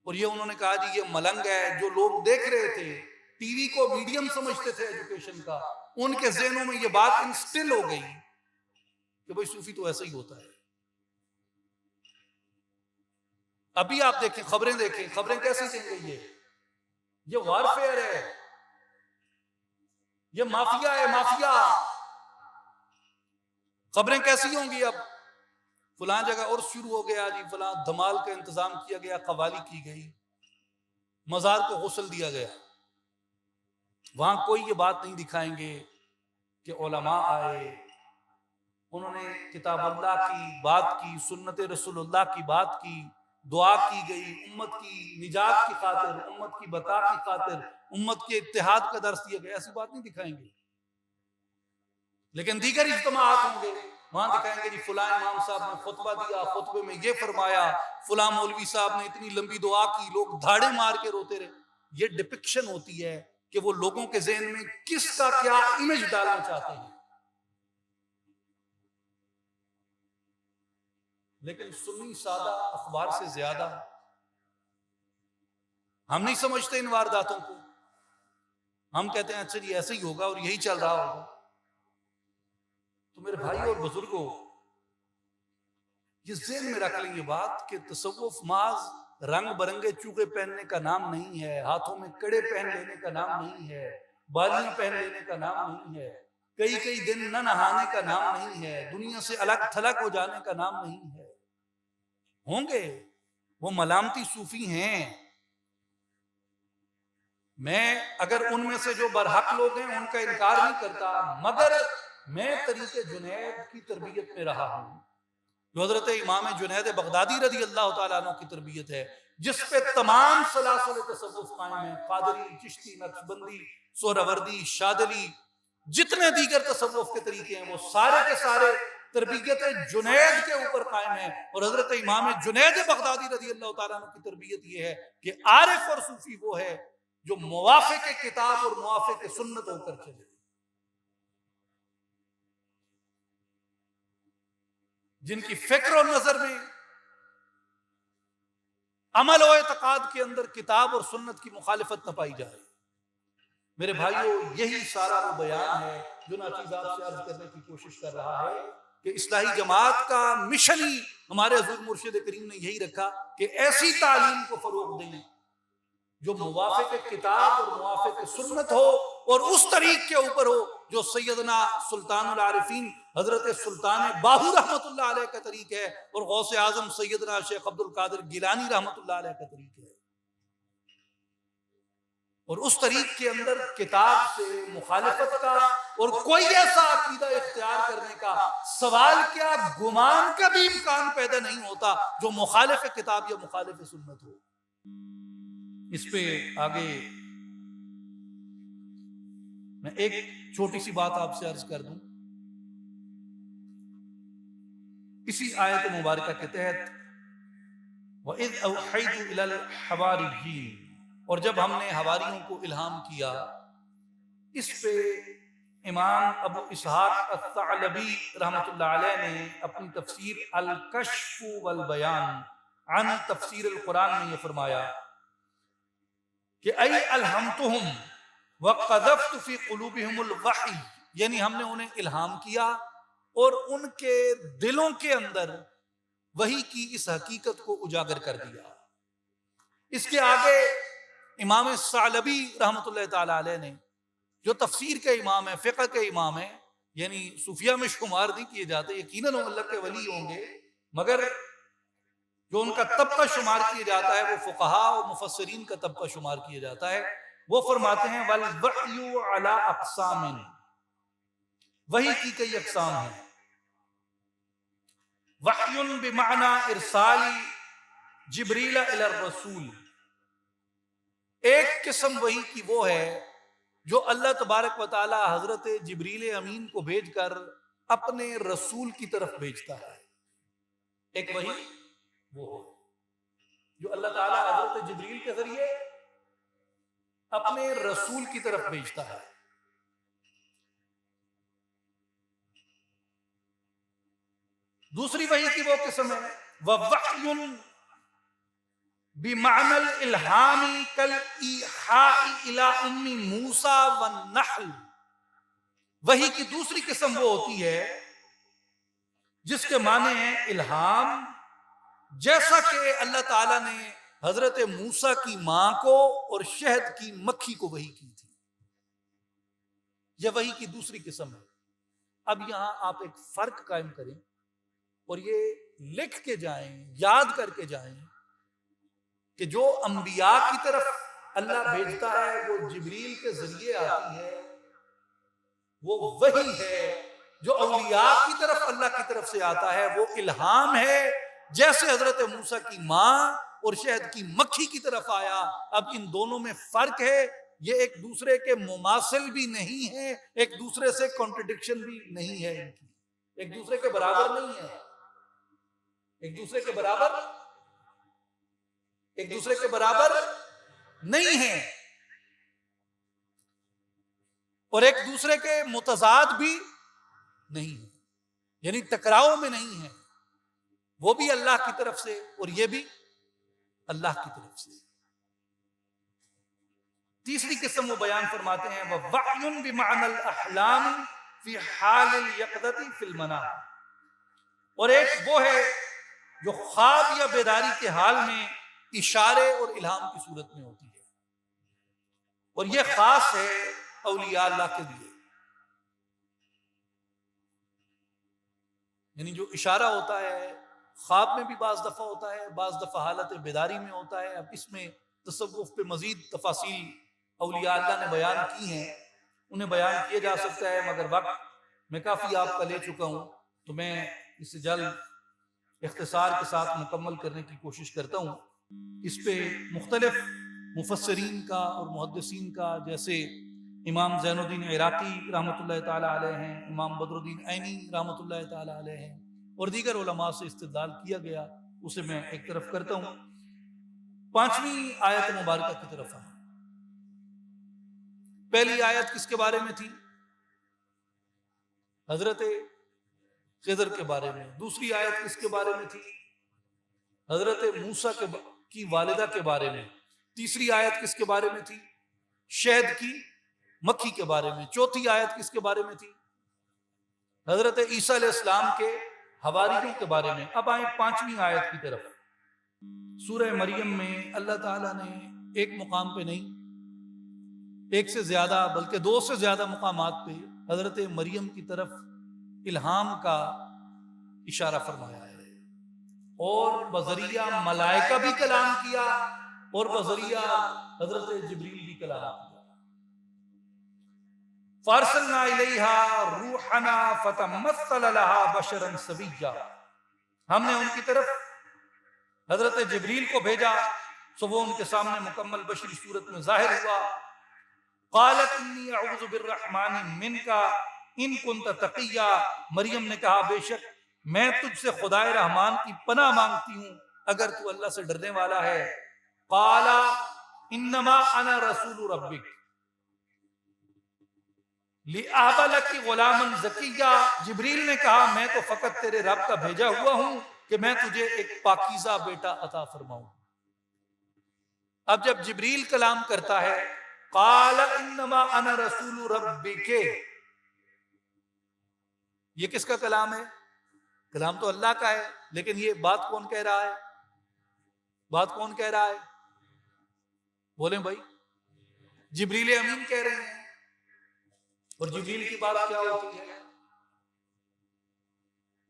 اور یہ انہوں نے کہا جی یہ ملنگ ہے۔ جو لوگ دیکھ رہے تھے، ٹی وی کو میڈیم سمجھتے تھے ایجوکیشن کا، ان کے ذہنوں میں یہ بات انسٹل ہو گئی کہ بھئی صوفی تو ایسا ہی ہوتا ہے۔ ابھی آپ دیکھیں، خبریں دیکھیں، خبریں کیسی چل رہی ہے، یہ وارفیئر ہے، یہ مافیا ہے، مافیا۔ خبریں کیسی ہوں گی؟ اب فلاں جگہ اور شروع ہو گیا جی، فلاں دھمال کا انتظام کیا گیا، قوالی کی گئی، مزار کو غسل دیا گیا۔ وہاں کوئی یہ بات نہیں دکھائیں گے کہ علماء آئے، انہوں نے کتاب اللہ کی بات کی، سنت رسول اللہ کی بات کی، دعا کی گئی، امت کی نجات کی خاطر، امت کی بقا کی خاطر، امت کے اتحاد کا درس دیا گیا، ایسی بات نہیں دکھائیں گے۔ لیکن دیگر اجتماعات ہوں گے، وہاں دکھائیں گے جی فلاں امام صاحب نے خطبہ دیا، خطبے میں یہ فرمایا، فلاں مولوی صاحب نے اتنی لمبی دعا کی، لوگ دھاڑے مار کے روتے رہے۔ یہ ڈپکشن ہوتی ہے کہ وہ لوگوں کے ذہن میں کس کا کیا امیج ڈالنا چاہتے ہیں۔ لیکن سنی سادہ اخبار سے زیادہ ہم نہیں سمجھتے ان وارداتوں کو، ہم کہتے ہیں اچھا جی ایسے ہی ہوگا اور یہی چل رہا ہوگا۔ تو میرے بھائی اور بزرگوں، یہ ذہن میں رکھ لیں یہ بات کہ تصوف محض رنگ برنگے چوکے پہننے کا نام نہیں ہے، ہاتھوں میں کڑے پہن لینے کا نام نہیں ہے، بالیاں پہن لینے کا نام نہیں ہے، کئی کئی دن نہ نہانے کا نام نہیں ہے، دنیا سے الگ تھلگ ہو جانے کا نام نہیں ہے۔ ہوں گے وہ ملامتی صوفی ہیں، میں اگر ان میں سے جو برحق لوگ ہیں ان کا انکار نہیں کرتا، مگر میں طریق جنید کی تربیت میں رہا ہوں، جو حضرت امام جنید بغدادی رضی اللہ تعالیٰ عنہ کی تربیت ہے، جس پہ تمام سلاسل تصوف قائم ہیں، قادری، چشتی، نقشبندی، سہروردی، شاذلی، جتنے دیگر تصوف کے طریقے ہیں وہ سارے کے سارے تربیت جنید کے اوپر قائم ہیں۔ اور حضرت امام جنید بغدادی رضی اللہ تعالیٰ عنہ کی تربیت یہ ہے کہ عارف اور صوفی وہ ہے جو موافق کتاب اور موافق سنت ہو کر چلے، جن کی فکر و نظر میں، عمل و اعتقاد کے اندر کتاب اور سنت کی مخالفت نہ پائی جائے۔ میرے بھائیو، یہی سارا وہ بیان ہے جو ناچیز آپ سے عرض کرنے کی کوشش کر رہا ہے کہ اصلاحی جماعت کا مشن ہی ہمارے حضور مرشد کریم نے یہی رکھا کہ ایسی تعلیم کو فروغ دیں جو موافق کتاب اور موافق سنت ہو اور اس طریق کے اوپر ہو جو سیدنا سلطان العارفین حضرت سلطان باہو رحمت اللہ علیہ کا طریق ہے اور غوث اعظم سیدنا شیخ عبد القادر گیلانی رحمت اللہ علیہ کا طریق ہے۔ اور اس طریق کے اندر کتاب سے مخالفت کا اور کوئی ایسا عقیدہ اختیار کرنے کا سوال کیا، گمان کا بھی امکان پیدا نہیں ہوتا جو مخالف کتاب یا مخالف سنت ہو۔ اس پہ آگے میں ایک چھوٹی سی بات آپ سے عرض کر دوں، اسی آیت مبارکہ کے تحت وَإِذْ أَوْحَيْتُ إِلَى الْحَوَارِيِّينَ، اور جب ہم نے حواریوں کو الہام کیا، اس پہ امام ابو اسحاق الثعلبی رحمۃ اللہ علیہ نے اپنی تفسیر الکشف والبیان عن تفسیر القرآن میں یہ فرمایا کہ ای الہمتہم وقذفت فی قلوبہم الوحی، یعنی ہم نے انہیں الہام کیا اور ان کے دلوں کے اندر وحی کی اس حقیقت کو اجاگر کر دیا۔ اس کے آگے امام ثعلبی رحمۃ اللہ تعالی علیہ نے، جو تفسیر کے امام ہیں، فقہ کے امام ہیں، یعنی صوفیہ میں شمار نہیں کیے جاتے، یقیناً وہ اللہ کے ولی ہوں گے، مگر جو ان کا طبقہ شمار کیا جاتا ہے وہ فقہاء و مفسرین کا طبقہ شمار کیا جاتا ہے۔ وہ فرماتے ہیں والوحی علی اقسام، وحی کی کئی اقسام ہیں۔ وحی بمعنی ارسال جبریل الی الرسول، ایک قسم وحی کی وہ ہے جو اللہ تبارک و تعالی حضرت جبریل امین کو بھیج کر اپنے رسول کی طرف بھیجتا ہے۔ ایک وحی وہ جو اللہ تعالی حضرت جبریل کے ذریعے اپنے رسول کی طرف بھیجتا ہے۔ دوسری وحی کی وہ قسم ہے وَوَحْيٌ بِمَعْنَى الْإِلْحَامِ كَالْإِيحَاءِ إِلَىٰ أُمِّ مُوسَىٰ وَالنَّحْلِ، وحی کی دوسری قسم وہ ہوتی ہے جس کے معنی ہیں الہام، جیسا کہ اللہ تعالیٰ نے حضرت موسیٰ کی ماں کو اور شہد کی مکھی کو وحی کی تھی۔ یہ وحی کی دوسری قسم ہے۔ اب یہاں آپ ایک فرق قائم کریں اور یہ لکھ کے جائیں، یاد کر کے جائیں کہ جو انبیاء کی طرف اللہ بھیجتا ہے وہ جبریل کے ذریعے آتی ہے، وہ وحی ہے۔ جو اولیاء کی طرف اللہ کی طرف سے آتا ہے وہ الہام ہے، جیسے حضرت موسیٰ کی ماں اور شہد کی مکھی کی طرف آیا۔ اب ان دونوں میں فرق ہے، یہ ایک دوسرے کے مماثل بھی نہیں ہے، ایک دوسرے سے کنٹرڈکشن بھی نہیں ہے، ان کی ایک دوسرے کے برابر نہیں ہے، ایک دوسرے کے برابر نہیں ہے، اور ایک دوسرے کے متضاد بھی نہیں ہے، یعنی ٹکراؤ میں نہیں ہے۔ وہ بھی اللہ کی طرف سے اور یہ بھی اللہ کی طرف سے۔ تیسری قسم وہ بیان فرماتے ہیں وَوَحْيٌ بِمَعْنَى الْأَحْلَامِ فِي حَالِ الْيَقْظَةِ فِي الْمَنَامِ، اور ایک وہ ہے جو خواب یا بیداری کے حال میں اشارے اور الہام کی صورت میں ہوتی ہے، اور یہ خاص ہے اولیاء اللہ کے لیے۔ یعنی جو اشارہ ہوتا ہے خواب میں بھی بعض دفعہ ہوتا ہے، بعض دفعہ حالت بیداری میں ہوتا ہے۔ اب اس میں تصوف پہ مزید تفاصیل اولیاء اللہ نے بیان کی ہیں، انہیں بیان کیا جا سکتا ہے، مگر وقت میں کافی آپ کا لے چکا ہوں، تو میں اسے جلد اختصار کے ساتھ مکمل کرنے کی کوشش کرتا ہوں۔ اس پہ مختلف مفسرین کا اور محدثین کا، جیسے امام زین الدین عراقی رحمۃ اللہ تعالیٰ علیہ ہیں، امام بدر الدین عینی رحمۃ اللہ تعالیٰ علیہ ہیں، اور دیگر علماء سے استدلال کیا گیا، اسے میں ایک طرف کرتا ہوں۔ 5ویں آیت مبارکہ کی طرف آئیں۔ پہلی آیت کس کے بارے میں تھی؟ حضرت خضر کے بارے میں۔ دوسری آیت کس کے بارے میں تھی؟ حضرت موسیٰ کی والدہ کے بارے میں۔ تیسری آیت کس کے بارے میں تھی؟ شہد کی مکھی کے بارے میں۔ چوتھی آیت کس کے بارے میں تھی؟ حضرت عیسیٰ علیہ السلام کے حواریوں کے بارے میں۔ اب آئیں 5ویں آیت کی طرف۔ سورہ مریم میں اللہ تعالیٰ نے ایک مقام پہ نہیں، ایک سے زیادہ بلکہ 2 سے زیادہ مقامات پہ حضرت مریم کی طرف الہام کا اشارہ فرمایا ہے، اور بذریعہ ملائکہ بھی کلام کیا اور بذریعہ حضرت جبریل بھی کلام کیا۔ فارسلنا الیہا روحنا فتمثل لہا بشرا سویا، ہم نے ان کی طرف حضرت جبریل کو بھیجا سو وہ ان کے سامنے مکمل بشری صورت میں ظاہر ہوا۔ قالت انی اعوذ بالرحمن منک ان کنت تقیا، مریم نے کہا بے شک میں تجھ سے خدائے رحمان کی پناہ مانگتی ہوں اگر تو اللہ سے ڈرنے والا ہے۔ قال انما انا رسول ربک لأہب لک غلاما زکیا، جبریل نے کہا میں تو فقط تیرے رب کا بھیجا ہوا ہوں کہ میں تجھے ایک پاکیزہ بیٹا عطا فرماؤں۔ اب جب جبریل کلام کرتا ہے قال انما انا رسول ربک، یہ کس کا کلام ہے؟ کلام تو اللہ کا ہے، لیکن یہ بات کون کہہ رہا ہے؟ بات کون کہہ رہا ہے؟ بولیں بھائی، جبریل امین کہہ رہے ہیں۔ اور جبریل کی بات کیا ہوتی ہے؟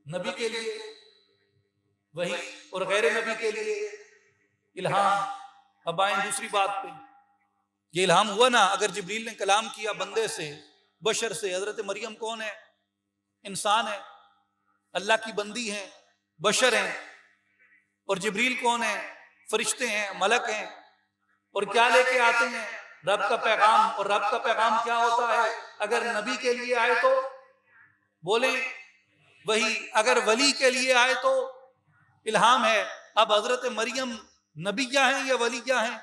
نبی کے لیے وحی اور غیر نبی کے لیے الہام۔ اب آئیں دوسری بات پہ، یہ الہام ہوا نا، اگر جبریل نے کلام کیا بندے سے، بشر سے، حضرت مریم کون ہے؟ انسان ہے، اللہ کی بندی ہیں، بشر ہیں، اور جبریل کون ہے؟ فرشتے ہیں، ملک ہیں، اور کیا لے کے آتے ہیں؟ رب کا پیغام۔ اور رب کا پیغام کیا ہوتا ہے؟ اگر نبی کے لیے آئے تو بولیں وہی، اگر ولی کے لیے آئے تو الہام ہے۔ اب حضرت مریم نبیہ ہیں یا ولیہ ہیں؟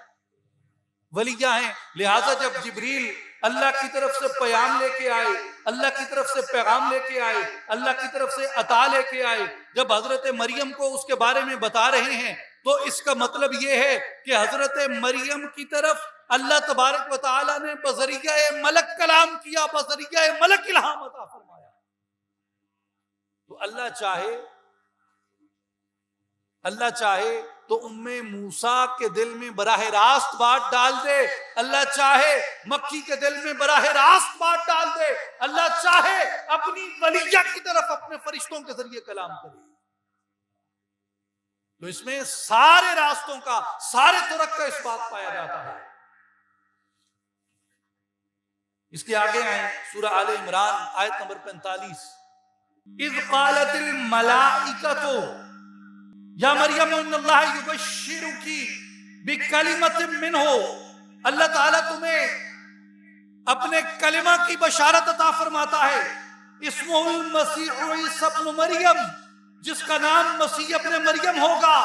ولیہ ہیں، لہذا جب جبریل اللہ کی طرف سے پیام لے کے آئے، اللہ کی طرف سے پیغام لے کے آئے، اللہ کی طرف سے عطا لے کے آئے، جب حضرت مریم کو اس کے بارے میں بتا رہے ہیں تو اس کا مطلب یہ ہے کہ حضرت مریم کی طرف اللہ تبارک و تعالی نے بذریعہ ملک کلام کیا، بذریعہ ملک الہام عطا فرمایا۔ تو اللہ چاہے تو ام موسیٰ کے دل میں براہ راست بات ڈال دے، اللہ چاہے مکی کے دل میں براہ راست بات ڈال دے، اللہ چاہے اپنی ولیہ کی طرف اپنے فرشتوں کے ذریعے کلام کرے۔ تو اس میں سارے راستوں کا، سارے طرق کا اس بات پایا جاتا ہے۔ اس کے آگے آئیں سورہ آل عمران آیت نمبر 45۔ اذ قالت الملائکۃ یا مریم ان اللہ یبشرک بکلمۃ منہ، اللہ تعالیٰ تمہیں اپنے کلمہ کی بشارت عطا فرماتا ہے، اسمہ المسیح عیسی ابن مریم، جس کا نام مسیح ابن مریم ہوگا،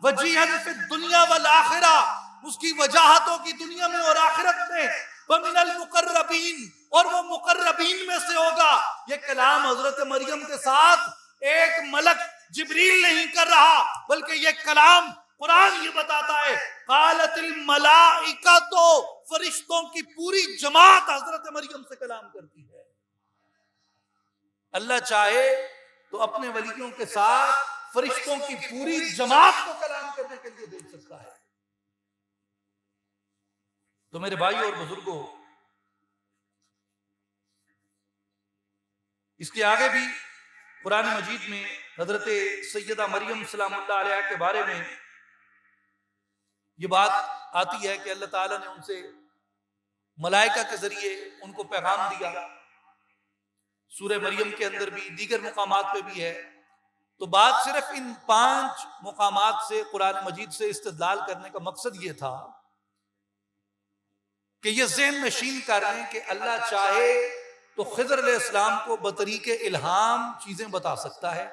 وجیہا فی الدنیا والآخرہ، اس کی وجاہت ہوگی دنیا میں اور آخرت میں، ومن المقربین، اور وہ مقربین میں سے ہوگا۔ یہ کلام حضرت مریم کے ساتھ ایک ملک جبریل نہیں کر رہا، بلکہ یہ کلام قرآن یہ بتاتا ہے قالت الملائکۃ، فرشتوں کی پوری جماعت حضرت مریم سے کلام کرتی ہے۔ اللہ چاہے تو اپنے ولیوں کے ساتھ فرشتوں کی پوری جماعت کو کلام کرنے کے لیے بھیج سکتا ہے۔ تو میرے بھائیوں اور بزرگوں، اس کے آگے بھی قرآن مجید میں حضرت سیدہ مریم سلام اللہ علیہ کے بارے میں یہ بات آتی ہے کہ اللہ تعالیٰ نے ان سے ملائکہ کے ذریعے ان کو پیغام دیا۔ سورہ مریم کے اندر بھی، دیگر مقامات پہ بھی ہے۔ تو بات صرف ان 5 مقامات سے قرآن مجید سے استدلال کرنے کا مقصد یہ تھا کہ یہ ذہن نشین کر لیں کہ اللہ چاہے تو خضر علیہ السلام کو بطریق الہام چیزیں بتا سکتا ہے،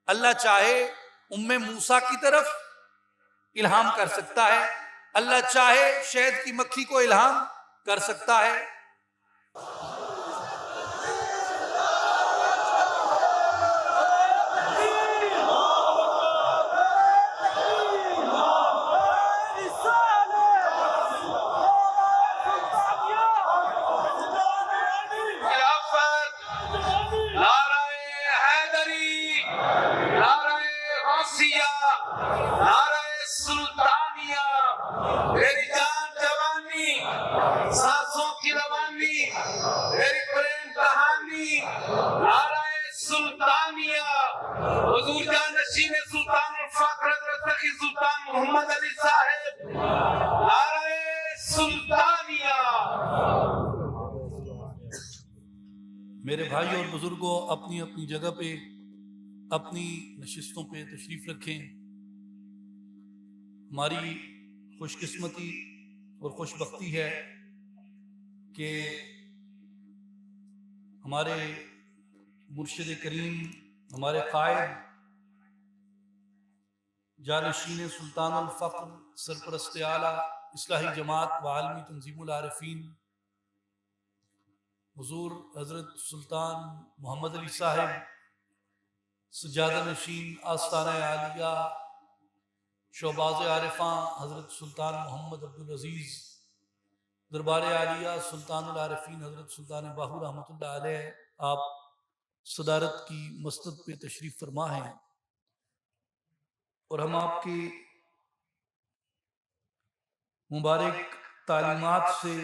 اللہ چاہے ام موسیٰ کی طرف الہام کر سکتا ہے، اللہ چاہے شہد کی مکھی کو الہام کر سکتا ہے۔ حضور جان نشین سلطان الفقر حضرت سخی سلطان محمد علی صاحب، نعرہ سلطانیہ۔ میرے بھائیوں اور بزرگوں، اپنی اپنی جگہ پہ اپنی نشستوں پہ تشریف رکھیں۔ ہماری خوش قسمتی اور خوش بختی ہے کہ ہمارے مرشد کریم، ہمارے قائد جانشین سلطان الفقر، سرپرست اعلیٰ اصلاحی جماعت و عالمی تنظیم العارفین حضور حضرت سلطان محمد علی صاحب، سجادہ نشین آستانہ عالیہ شہباز عارفاں حضرت سلطان محمد عبدالعزیز، دربار عالیہ سلطان العارفین حضرت سلطان باہو رحمۃ اللہ علیہ، آپ صدارت کی مسند پہ تشریف فرما ہیں، اور ہم آپ کی مبارک تعلیمات سے،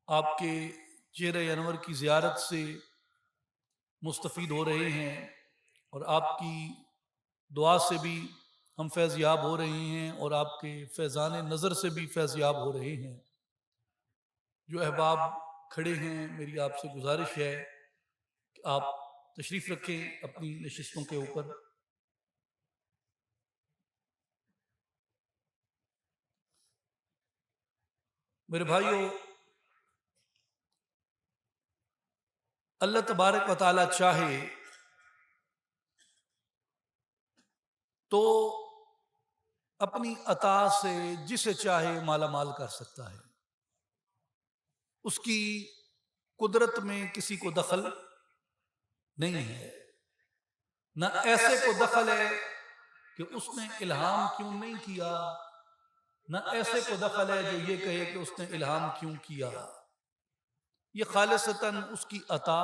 آپ کے چہرہ انور کی زیارت سے مستفید ہو رہے ہیں، اور آپ کی دعا سے بھی ہم فیض یاب ہو رہے ہیں، اور آپ کے فیضان نظر سے بھی فیض یاب ہو رہے ہیں۔ جو احباب کھڑے ہیں، میری آپ سے گزارش ہے کہ آپ تشریف رکھیں اپنی نشستوں کے اوپر۔ میرے بھائیوں، اللہ تبارک و تعالی چاہے تو اپنی عطا سے جسے چاہے مالا مال کر سکتا ہے۔ اس کی قدرت میں کسی کو دخل نہیں ہے، نہ ایسے کو دخل ہے کہ اس نے الہام کیوں نہیں کیا، نہ ایسے کو دخل ہے جو یہ کہے کہ اس نے الہام کیوں کیا۔ یہ خالصتاً اس کی عطا،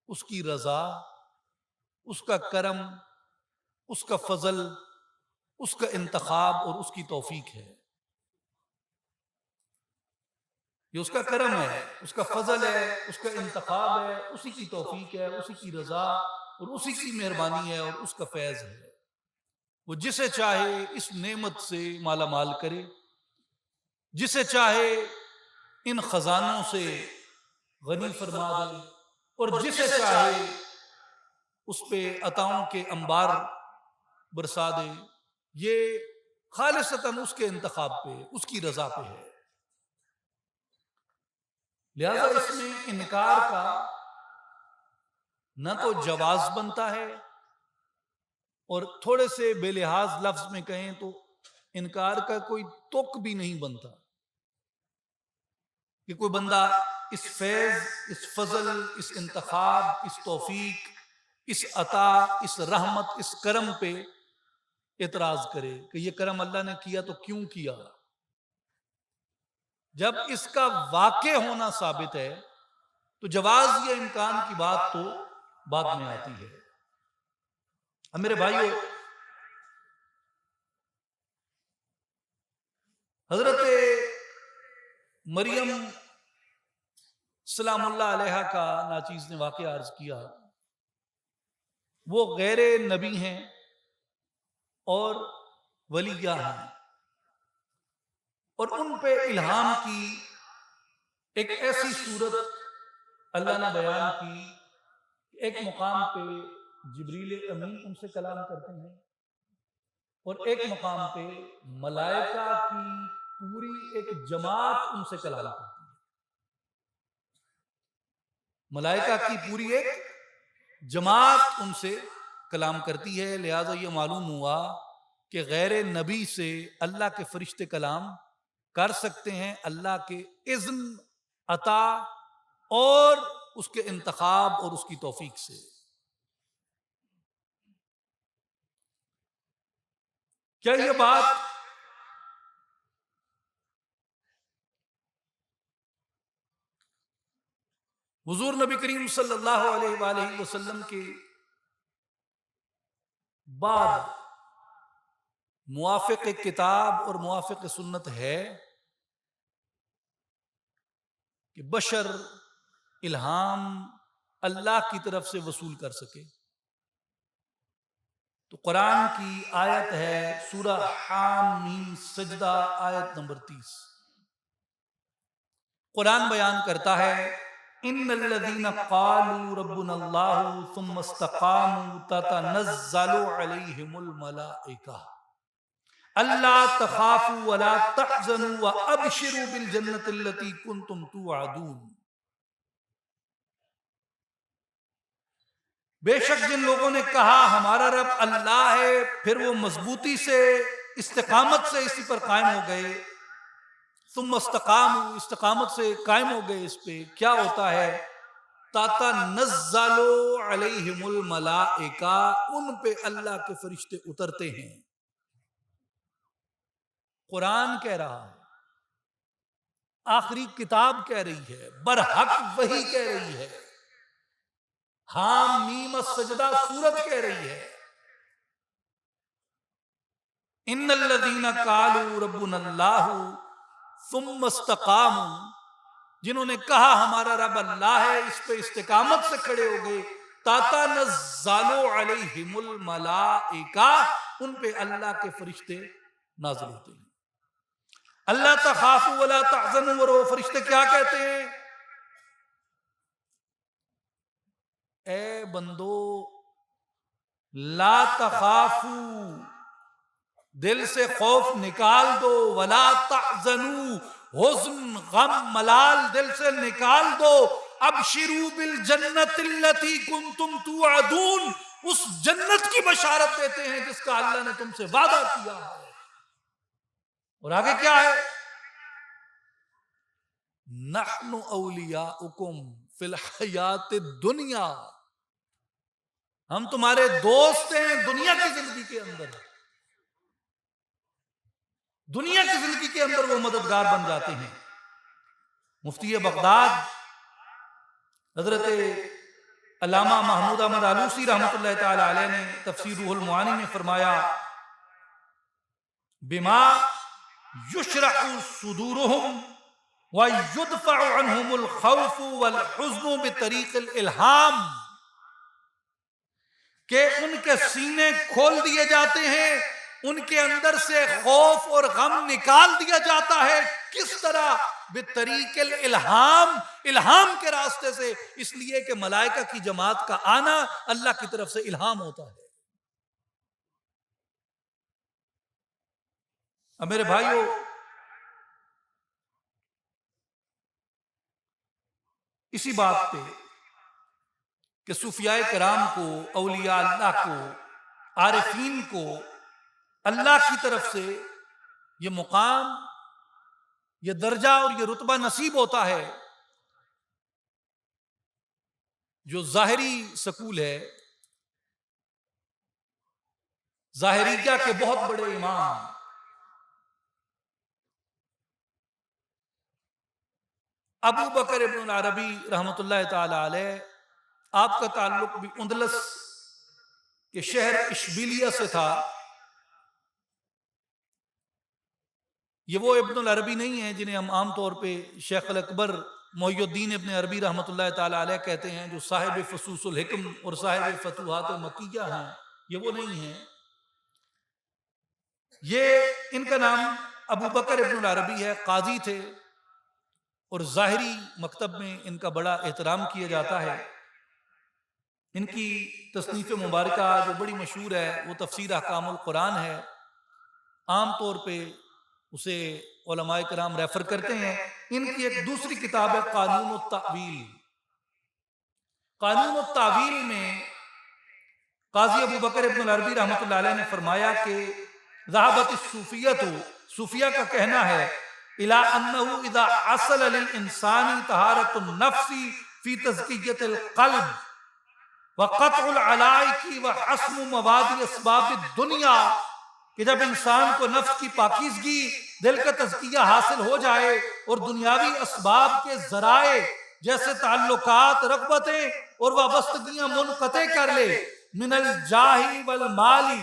اس کی رضا، اس کا کرم، اس کا فضل، اس کا انتخاب اور اس کی توفیق ہے۔ یہ اس کا کرم ہے، اس کا فضل ہے، اس کا انتخاب ہے، اسی کی توفیق ہے، اسی کی رضا اور اسی کی مہربانی ہے، اور اس کا فیض ہے۔ وہ جسے چاہے اس نعمت سے مالا مال کرے، جسے چاہے ان خزانوں سے غنی فرما دے، اور جسے چاہے اس پہ عطاؤں کے انبار برسا دے۔ یہ خالصتاً اس کے انتخاب پہ، اس کی رضا پہ ہے۔ لہذا اس میں انکار کا نہ تو جواز بنتا ہے، اور تھوڑے سے بے لحاظ لفظ میں کہیں تو انکار کا کوئی تک بھی نہیں بنتا کہ کوئی بندہ اس فیض، اس فضل، اس انتخاب، اس توفیق، اس عطا، اس رحمت، اس کرم پہ اعتراض کرے کہ یہ کرم اللہ نے کیا تو کیوں کیا۔ جب اس کا واقع ہونا ثابت ہے تو جواز یا امکان کی بات تو بعد میں آتی ہے۔ اب میرے بھائیو، حضرت مریم سلام اللہ علیہا کا ناچیز نے واقعہ عرض کیا. وہ غیر نبی ہیں اور ولیہ ہیں، اور ان پہ الہام کی ایک ایسی صورت اللہ نے بیان کی. ایک مقام پہ جبریل امین ان سے کلام کرتے ہیں، اور ایک مقام پہ ملائکہ کی پوری ایک جماعت ان سے کلام کرتی ہے. ملائکہ کی پوری ایک جماعت ان سے کلام کرتی ہے. لہذا یہ معلوم ہوا کہ غیر نبی سے اللہ کے فرشتے کلام کر سکتے ہیں اللہ کے اذن، عطا اور اس کے انتخاب اور اس کی توفیق سے. کیا یہ بات حضور نبی کریم صلی اللہ علیہ وآلہ وسلم کے بعد موافق کتاب اور موافق سنت ہے کہ بشر الہام اللہ کی طرف سے وصول کر سکے؟ تو قرآن کی آیت ہے سورہ حامیم سجدہ، آیت نمبر 30. قرآن بیان کرتا ہے ان الذین قالوا ربنا اللہ ثم استقاموا تتنزل علیہم الملائکہ الا تخافوا ولا تحزنوا وابشروا بالجنۃ التي کنتم توعدون. بے شک جن لوگوں نے کہا ہمارا رب اللہ ہے، پھر وہ مضبوطی سے استقامت سے اسی پر قائم ہو گئے. ثم استقاموا، استقامت سے قائم ہو گئے اس پہ، کیا ہوتا ہے؟ تتنزل علیہم الملائکہ، ان پہ اللہ کے فرشتے اترتے ہیں. قرآن کہہ رہا ہے، آخری کتاب کہہ رہی ہے، برحق وحی کہہ رہی ہے، حام میم السجدہ سورت کہہ رہی ہے. ان الذین قالوا ربنا اللہ ثم استقاموا، جنہوں نے کہا ہمارا رب اللہ ہے، اس پہ استقامت سے کھڑے ہو گئے. تتنزل علیہم الملائکہ، ان پہ اللہ کے فرشتے نازل ہوتے ہیں. اللہ تخافوا ولا تحزنوا، اور وہ فرشتے کیا کہتے ہیں؟ اے بندو لا تخافوا، دل سے خوف نکال دو، ولا تحزنوا، حزن غم ملال دل سے نکال دو. ابشروا بالجنت التي کنتم توعدون، اس جنت کی بشارت دیتے ہیں جس کا اللہ نے تم سے وعدہ کیا ہے. اور آگے کیا ہے؟ نحن اولیاؤکم فی الحیات الدنیا، ہم تمہارے دوست ہیں دنیا کی زندگی کے اندر. دنیا کی زندگی کے اندر وہ مددگار بن جاتے ہیں. مفتی بغداد حضرت علامہ محمود احمد آلوسی رحمۃ اللہ تعالی علیہ نے تفسیر روح المعانی میں فرمایا بما یشرح صدورهم ویدفع عنہم الخوف والحزن بطریق الالہام، کہ ان کے سینے کھول دیے جاتے ہیں، ان کے اندر سے خوف اور غم نکال دیا جاتا ہے. کس طرح؟ بطریق الالہام، الہام کے راستے سے. اس لیے کہ ملائکہ کی جماعت کا آنا اللہ کی طرف سے الہام ہوتا ہے. اب میرے بھائیو، اسی بات پہ کہ صوفیاء کرام کو، اولیاء اللہ کو، عارفین کو اللہ کی طرف سے یہ مقام، یہ درجہ اور یہ رتبہ نصیب ہوتا ہے. جو ظاہری سکول ہے، ظاہریہ کے بہت بڑے امام ابو بکر ابن العربی رحمۃ اللہ تعالی علیہ، آپ کا تعلق بھی اندلس کہ شہر اشبیلیہ سے تھا. یہ وہ ابن العربی نہیں ہیں جنہیں ہم عام طور پہ شیخ الاکبر محی الدین ابن عربی رحمۃ اللہ تعالی علیہ کہتے ہیں، جو صاحب فصوص الحکم اور صاحب فتوحات مکیہ ہیں. یہ وہ نہیں ہیں. یہ ان کا نام ابو بکر ابن العربی ہے، قاضی تھے اور ظاہری مکتب میں ان کا بڑا احترام کیا جاتا ہے. ان کی تصنیف مبارکہ جو بڑی مشہور ہے وہ تفسیر احکام القرآن ہے. عام طور پہ اسے علماء کرام ریفر کرتے ہیں. ان کی ایک دوسری کتاب ہے قانون التأویل. قانون التأویل میں قاضی ابو بکر ابن العربی رحمۃ اللہ علیہ نے فرمایا کہ ذہبت الصوفیۃ، صوفیہ کا کہنا ہے، الی انہ اذا حصل للانسان طہارۃ النفس فی تزکیۃ القلب وقطع العلائق وحسم مواد اسباب الدنیا، کہ جب انسان کو نفس کی پاکیزگی، دل کا تزکیہ حاصل ہو جائے اور دنیاوی اسباب کے ذرائع جیسے تعلقات، رغبتیں اور وابستگیاں منقطع کر لے، من الجاہ والمال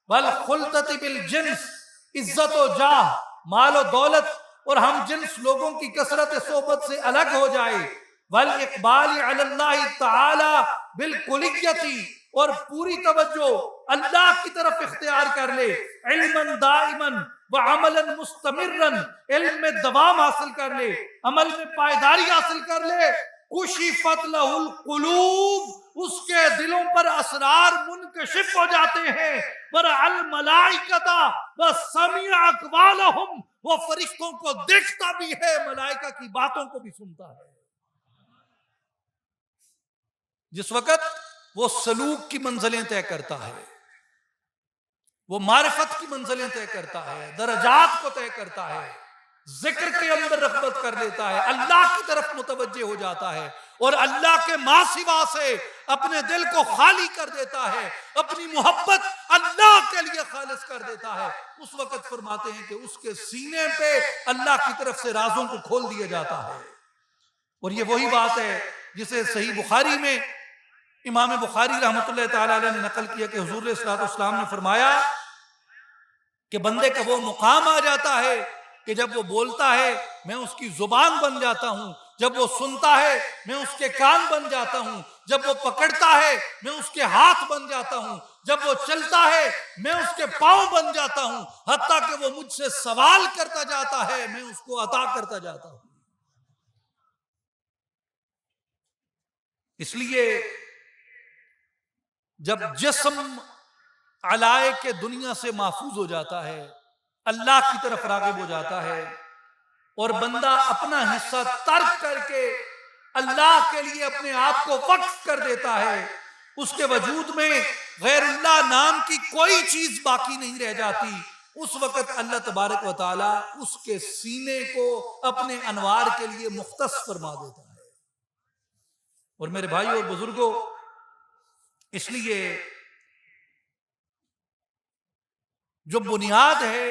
والخلطۃ بالجنس، عزت و جاہ، مال و دولت اور ہم جنس لوگوں کی کثرت صحبت سے الگ ہو جائے، والاقبال علی اللہ تعالی بالکلیت، اور پوری توجہ اللہ کی طرف اختیار کر لے، علما دائما وعملا مستمرا، علم میں دوام حاصل کر لے، عمل میں پائیداری حاصل کر لے. کشفت لہ القلوب، اس کے دلوں پر اسرار منکشف ہو جاتے ہیں. ورأى الملائکۃ وسمع اقوالہم، وہ فرشتوں کو دیکھتا بھی ہے، ملائکہ کی باتوں کو بھی سنتا ہے. جس وقت وہ سلوک کی منزلیں طے کرتا ہے، وہ معرفت کی منزلیں طے کرتا ہے، درجات کو طے کرتا ہے، ذکر کے اندر رغبت کر لیتا ہے، اللہ کی طرف متوجہ ہو جاتا ہے اور اللہ کے ما سوا سے اپنے دل کو خالی کر دیتا ہے، اپنی محبت اللہ کے لیے خالص کر دیتا ہے، اس وقت فرماتے ہیں کہ اس کے سینے پہ اللہ کی طرف سے رازوں کو کھول دیا جاتا ہے. اور یہ وہی بات ہے جسے صحیح بخاری میں امام بخاری رحمۃ اللہ تعالی علیہ نے نقل کیا کہ حضور علیہ الصلوۃ والسلام نے فرمایا کہ بندے کا وہ مقام آ جاتا ہے کہ جب وہ بولتا ہے میں اس کی زبان بن جاتا ہوں، جب وہ سنتا ہے میں اس کے کان بن جاتا ہوں، جب وہ پکڑتا ہے میں اس کے ہاتھ بن جاتا ہوں، جب وہ چلتا ہے میں اس کے پاؤں بن جاتا ہوں، حتیٰ کہ وہ مجھ سے سوال کرتا جاتا ہے میں اس کو عطا کرتا جاتا ہوں. اس لیے جب جسم علائق کے دنیا سے محفوظ ہو جاتا ہے، اللہ کی طرف راغب ہو جاتا ہے اور بندہ اپنا حصہ ترک کر کے اللہ کے لیے اپنے آپ کو وقف کر دیتا ہے، اس کے وجود میں غیر اللہ نام کی کوئی چیز باقی نہیں رہ جاتی. اس وقت اللہ تبارک و تعالی اس کے سینے کو اپنے انوار کے لیے مختص فرما دیتا ہے. اور میرے بھائی اور بزرگوں، اس لیے جو بنیاد ہے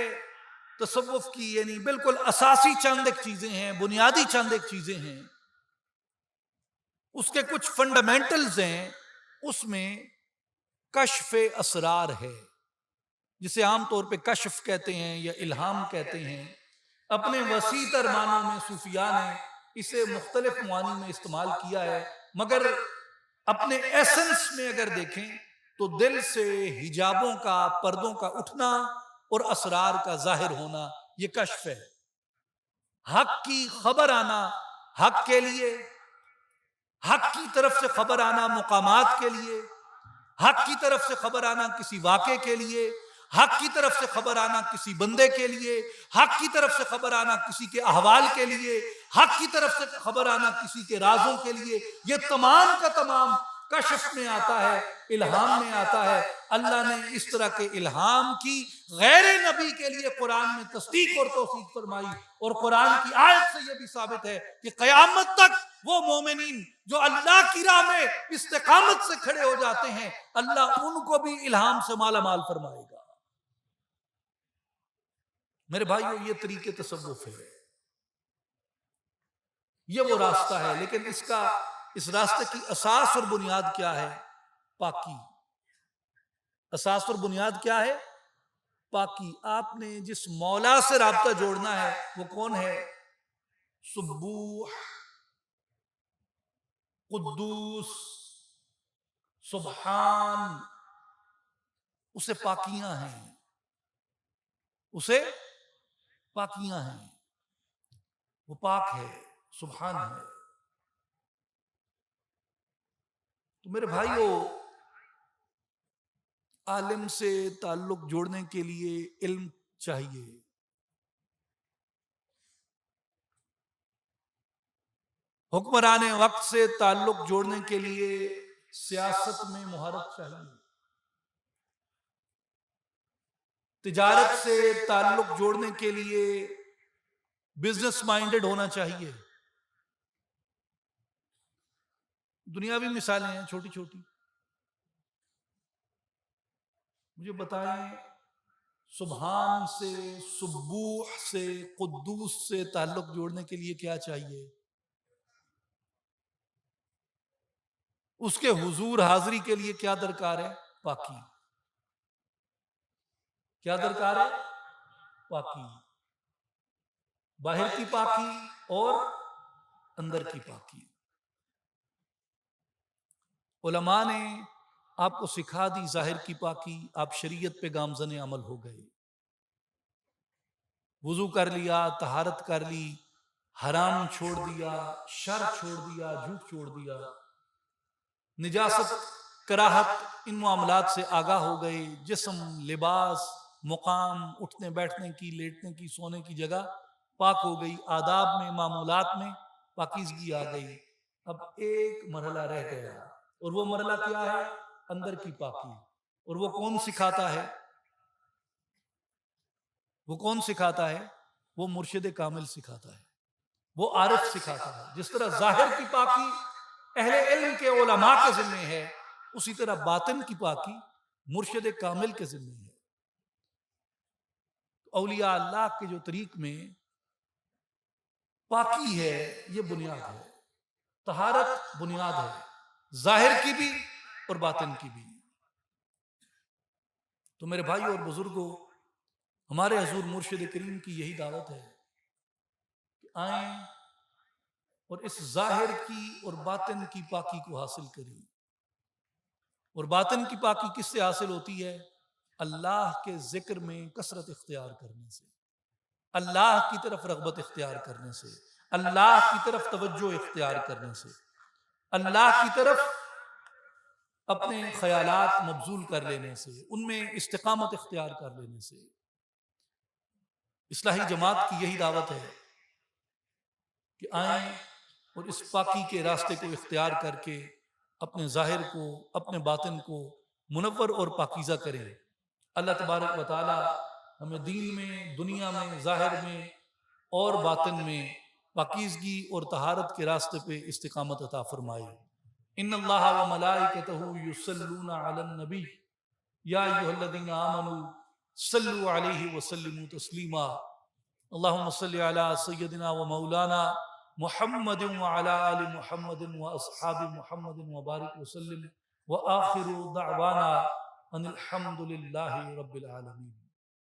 تصوف کی، یعنی بالکل اساسی چند ایک چیزیں ہیں، بنیادی چند ایک چیزیں ہیں، اس کے کچھ فنڈامنٹلز ہیں. اس میں کشف اسرار ہے، جسے عام طور پہ کشف کہتے ہیں یا الہام کہتے ہیں. اپنے وسیع تر معنوں میں صوفیاء نے اسے مختلف معانی میں استعمال کیا ہے، مگر اپنے ایسنس میں اگر دیکھیں تو دل سے حجابوں کا، پردوں کا اٹھنا اور اسرار کا ظاہر ہونا، یہ کشف ہے. حق کی خبر آنا حق کے لیے، حق کی طرف سے خبر آنا مقامات کے لیے، حق کی طرف سے خبر آنا کسی واقعے کے لیے، حق کی طرف سے خبر آنا کسی بندے کے لیے، حق کی طرف سے خبر آنا کسی کے احوال کے لیے، حق کی طرف سے خبر آنا کسی کے رازوں کے لیے، یہ تمام کا تمام کشف میں آتا ہے، الہام میں آتا ہے. اللہ نے اس طرح کے الہام کی غیر نبی کے لیے قرآن میں تصدیق اور توثیق فرمائی، اور قرآن کی آیت سے یہ بھی ثابت ہے کہ قیامت تک وہ مومنین جو اللہ کی راہ میں استقامت سے کھڑے ہو جاتے ہیں، اللہ ان کو بھی الہام سے مالا مال فرمائے گا. میرے بھائیو، یہ طریقے تصوف ہے، یہ وہ راستہ ہے. لیکن اس راستے کی اساس اور بنیاد کیا ہے؟ پاکی. اساس اور بنیاد کیا ہے؟ پاکی. آپ نے جس مولا سے رابطہ جوڑنا ہے وہ کون ہے؟ سبوح، قدوس، سبحان. اسے پاکیاں ہیں، اسے پاکیاں ہیں. وہ پاک ہے، سبحان ہے. تو میرے بھائیو، عالم سے تعلق جوڑنے کے لیے علم چاہیے. حکمران وقت سے تعلق جوڑنے کے لیے سیاست میں مہارت چاہیے. تجارت سے تعلق جوڑنے کے لیے بزنس مائنڈڈ ہونا چاہیے. دنیاوی مثالیں ہیں چھوٹی چھوٹی. مجھے بتائیں، سبحان سے، سبوح سے، قدوس سے تعلق جوڑنے کے لیے کیا چاہیے؟ اس کے حضور حاضری کے لیے کیا درکار ہے؟ پاکی. کیا درکار ہے؟ پاکی. باہر کی پاکی اور اندر کی پاکی. علماء نے آپ کو سکھا دی ظاہر کی پاکی، آپ شریعت پہ گامزن عمل ہو گئے. وضو کر لیا، طہارت کر لی، حرام چھوڑ دیا، شر چھوڑ دیا، جھوٹ چھوڑ دیا، نجاست، کراہت، ان معاملات سے آگاہ ہو گئے. جسم، لباس، مقام، اٹھنے بیٹھنے کی، لیٹنے کی، سونے کی جگہ پاک ہو گئی. آداب میں، معمولات میں پاکیزگی آ گئی. اب ایک مرحلہ رہ گیا، اور وہ مرحلہ کیا ہے؟ اندر کی پاکی. اور وہ کون سکھاتا ہے؟ وہ کون سکھاتا ہے؟ وہ مرشد کامل سکھاتا ہے، وہ عارف سکھاتا ہے. جس طرح ظاہر کی پاکی اہل علم کے علماء کے ذمہ ہے، اسی طرح باطن کی پاکی مرشد کامل کے ذمہ ہے. اولیاء اللہ کے جو طریق میں پاکی ہے، یہ بنیاد ہے. طہارت بنیاد ہے، ظاہر کی بھی اور باطن کی بھی. تو میرے بھائی اور بزرگوں، ہمارے حضور مرشد کریم کی یہی دعوت ہے کہ آئیں اور اس ظاہر کی اور باطن کی پاکی کو حاصل کریں. اور باطن کی پاکی کس سے حاصل ہوتی ہے؟ اللہ کے ذکر میں کثرت اختیار کرنے سے، اللہ کی طرف رغبت اختیار کرنے سے، اللہ کی طرف توجہ اختیار کرنے سے، اللہ کی طرف اپنے خیالات مبذول کر لینے سے، ان میں استقامت اختیار کر لینے سے. اصلاحی جماعت کی یہی دعوت ہے کہ آئیں اور اس پاکی کے راستے کو اختیار کر کے اپنے ظاہر کو، اپنے باطن کو منور اور پاکیزہ کریں. اللہ تبارک و تعالی ہمیں دین میں، دنیا میں، ظاہر میں اور باطن میں پاکیزگی اور طہارت کے راستے پہ استقامت عطا فرمائے. ان اللہ و ملائکتہ یصلون علی النبی یا ایھا الذین آمنوا صلوا علیہ وسلموا تسلیما. اللہم صل علی سیدنا و مولانا محمد وعلی آل محمد واصحاب محمد وبارک وسلم. وآخر دعوانا ان الحمد للہ رب العالمین.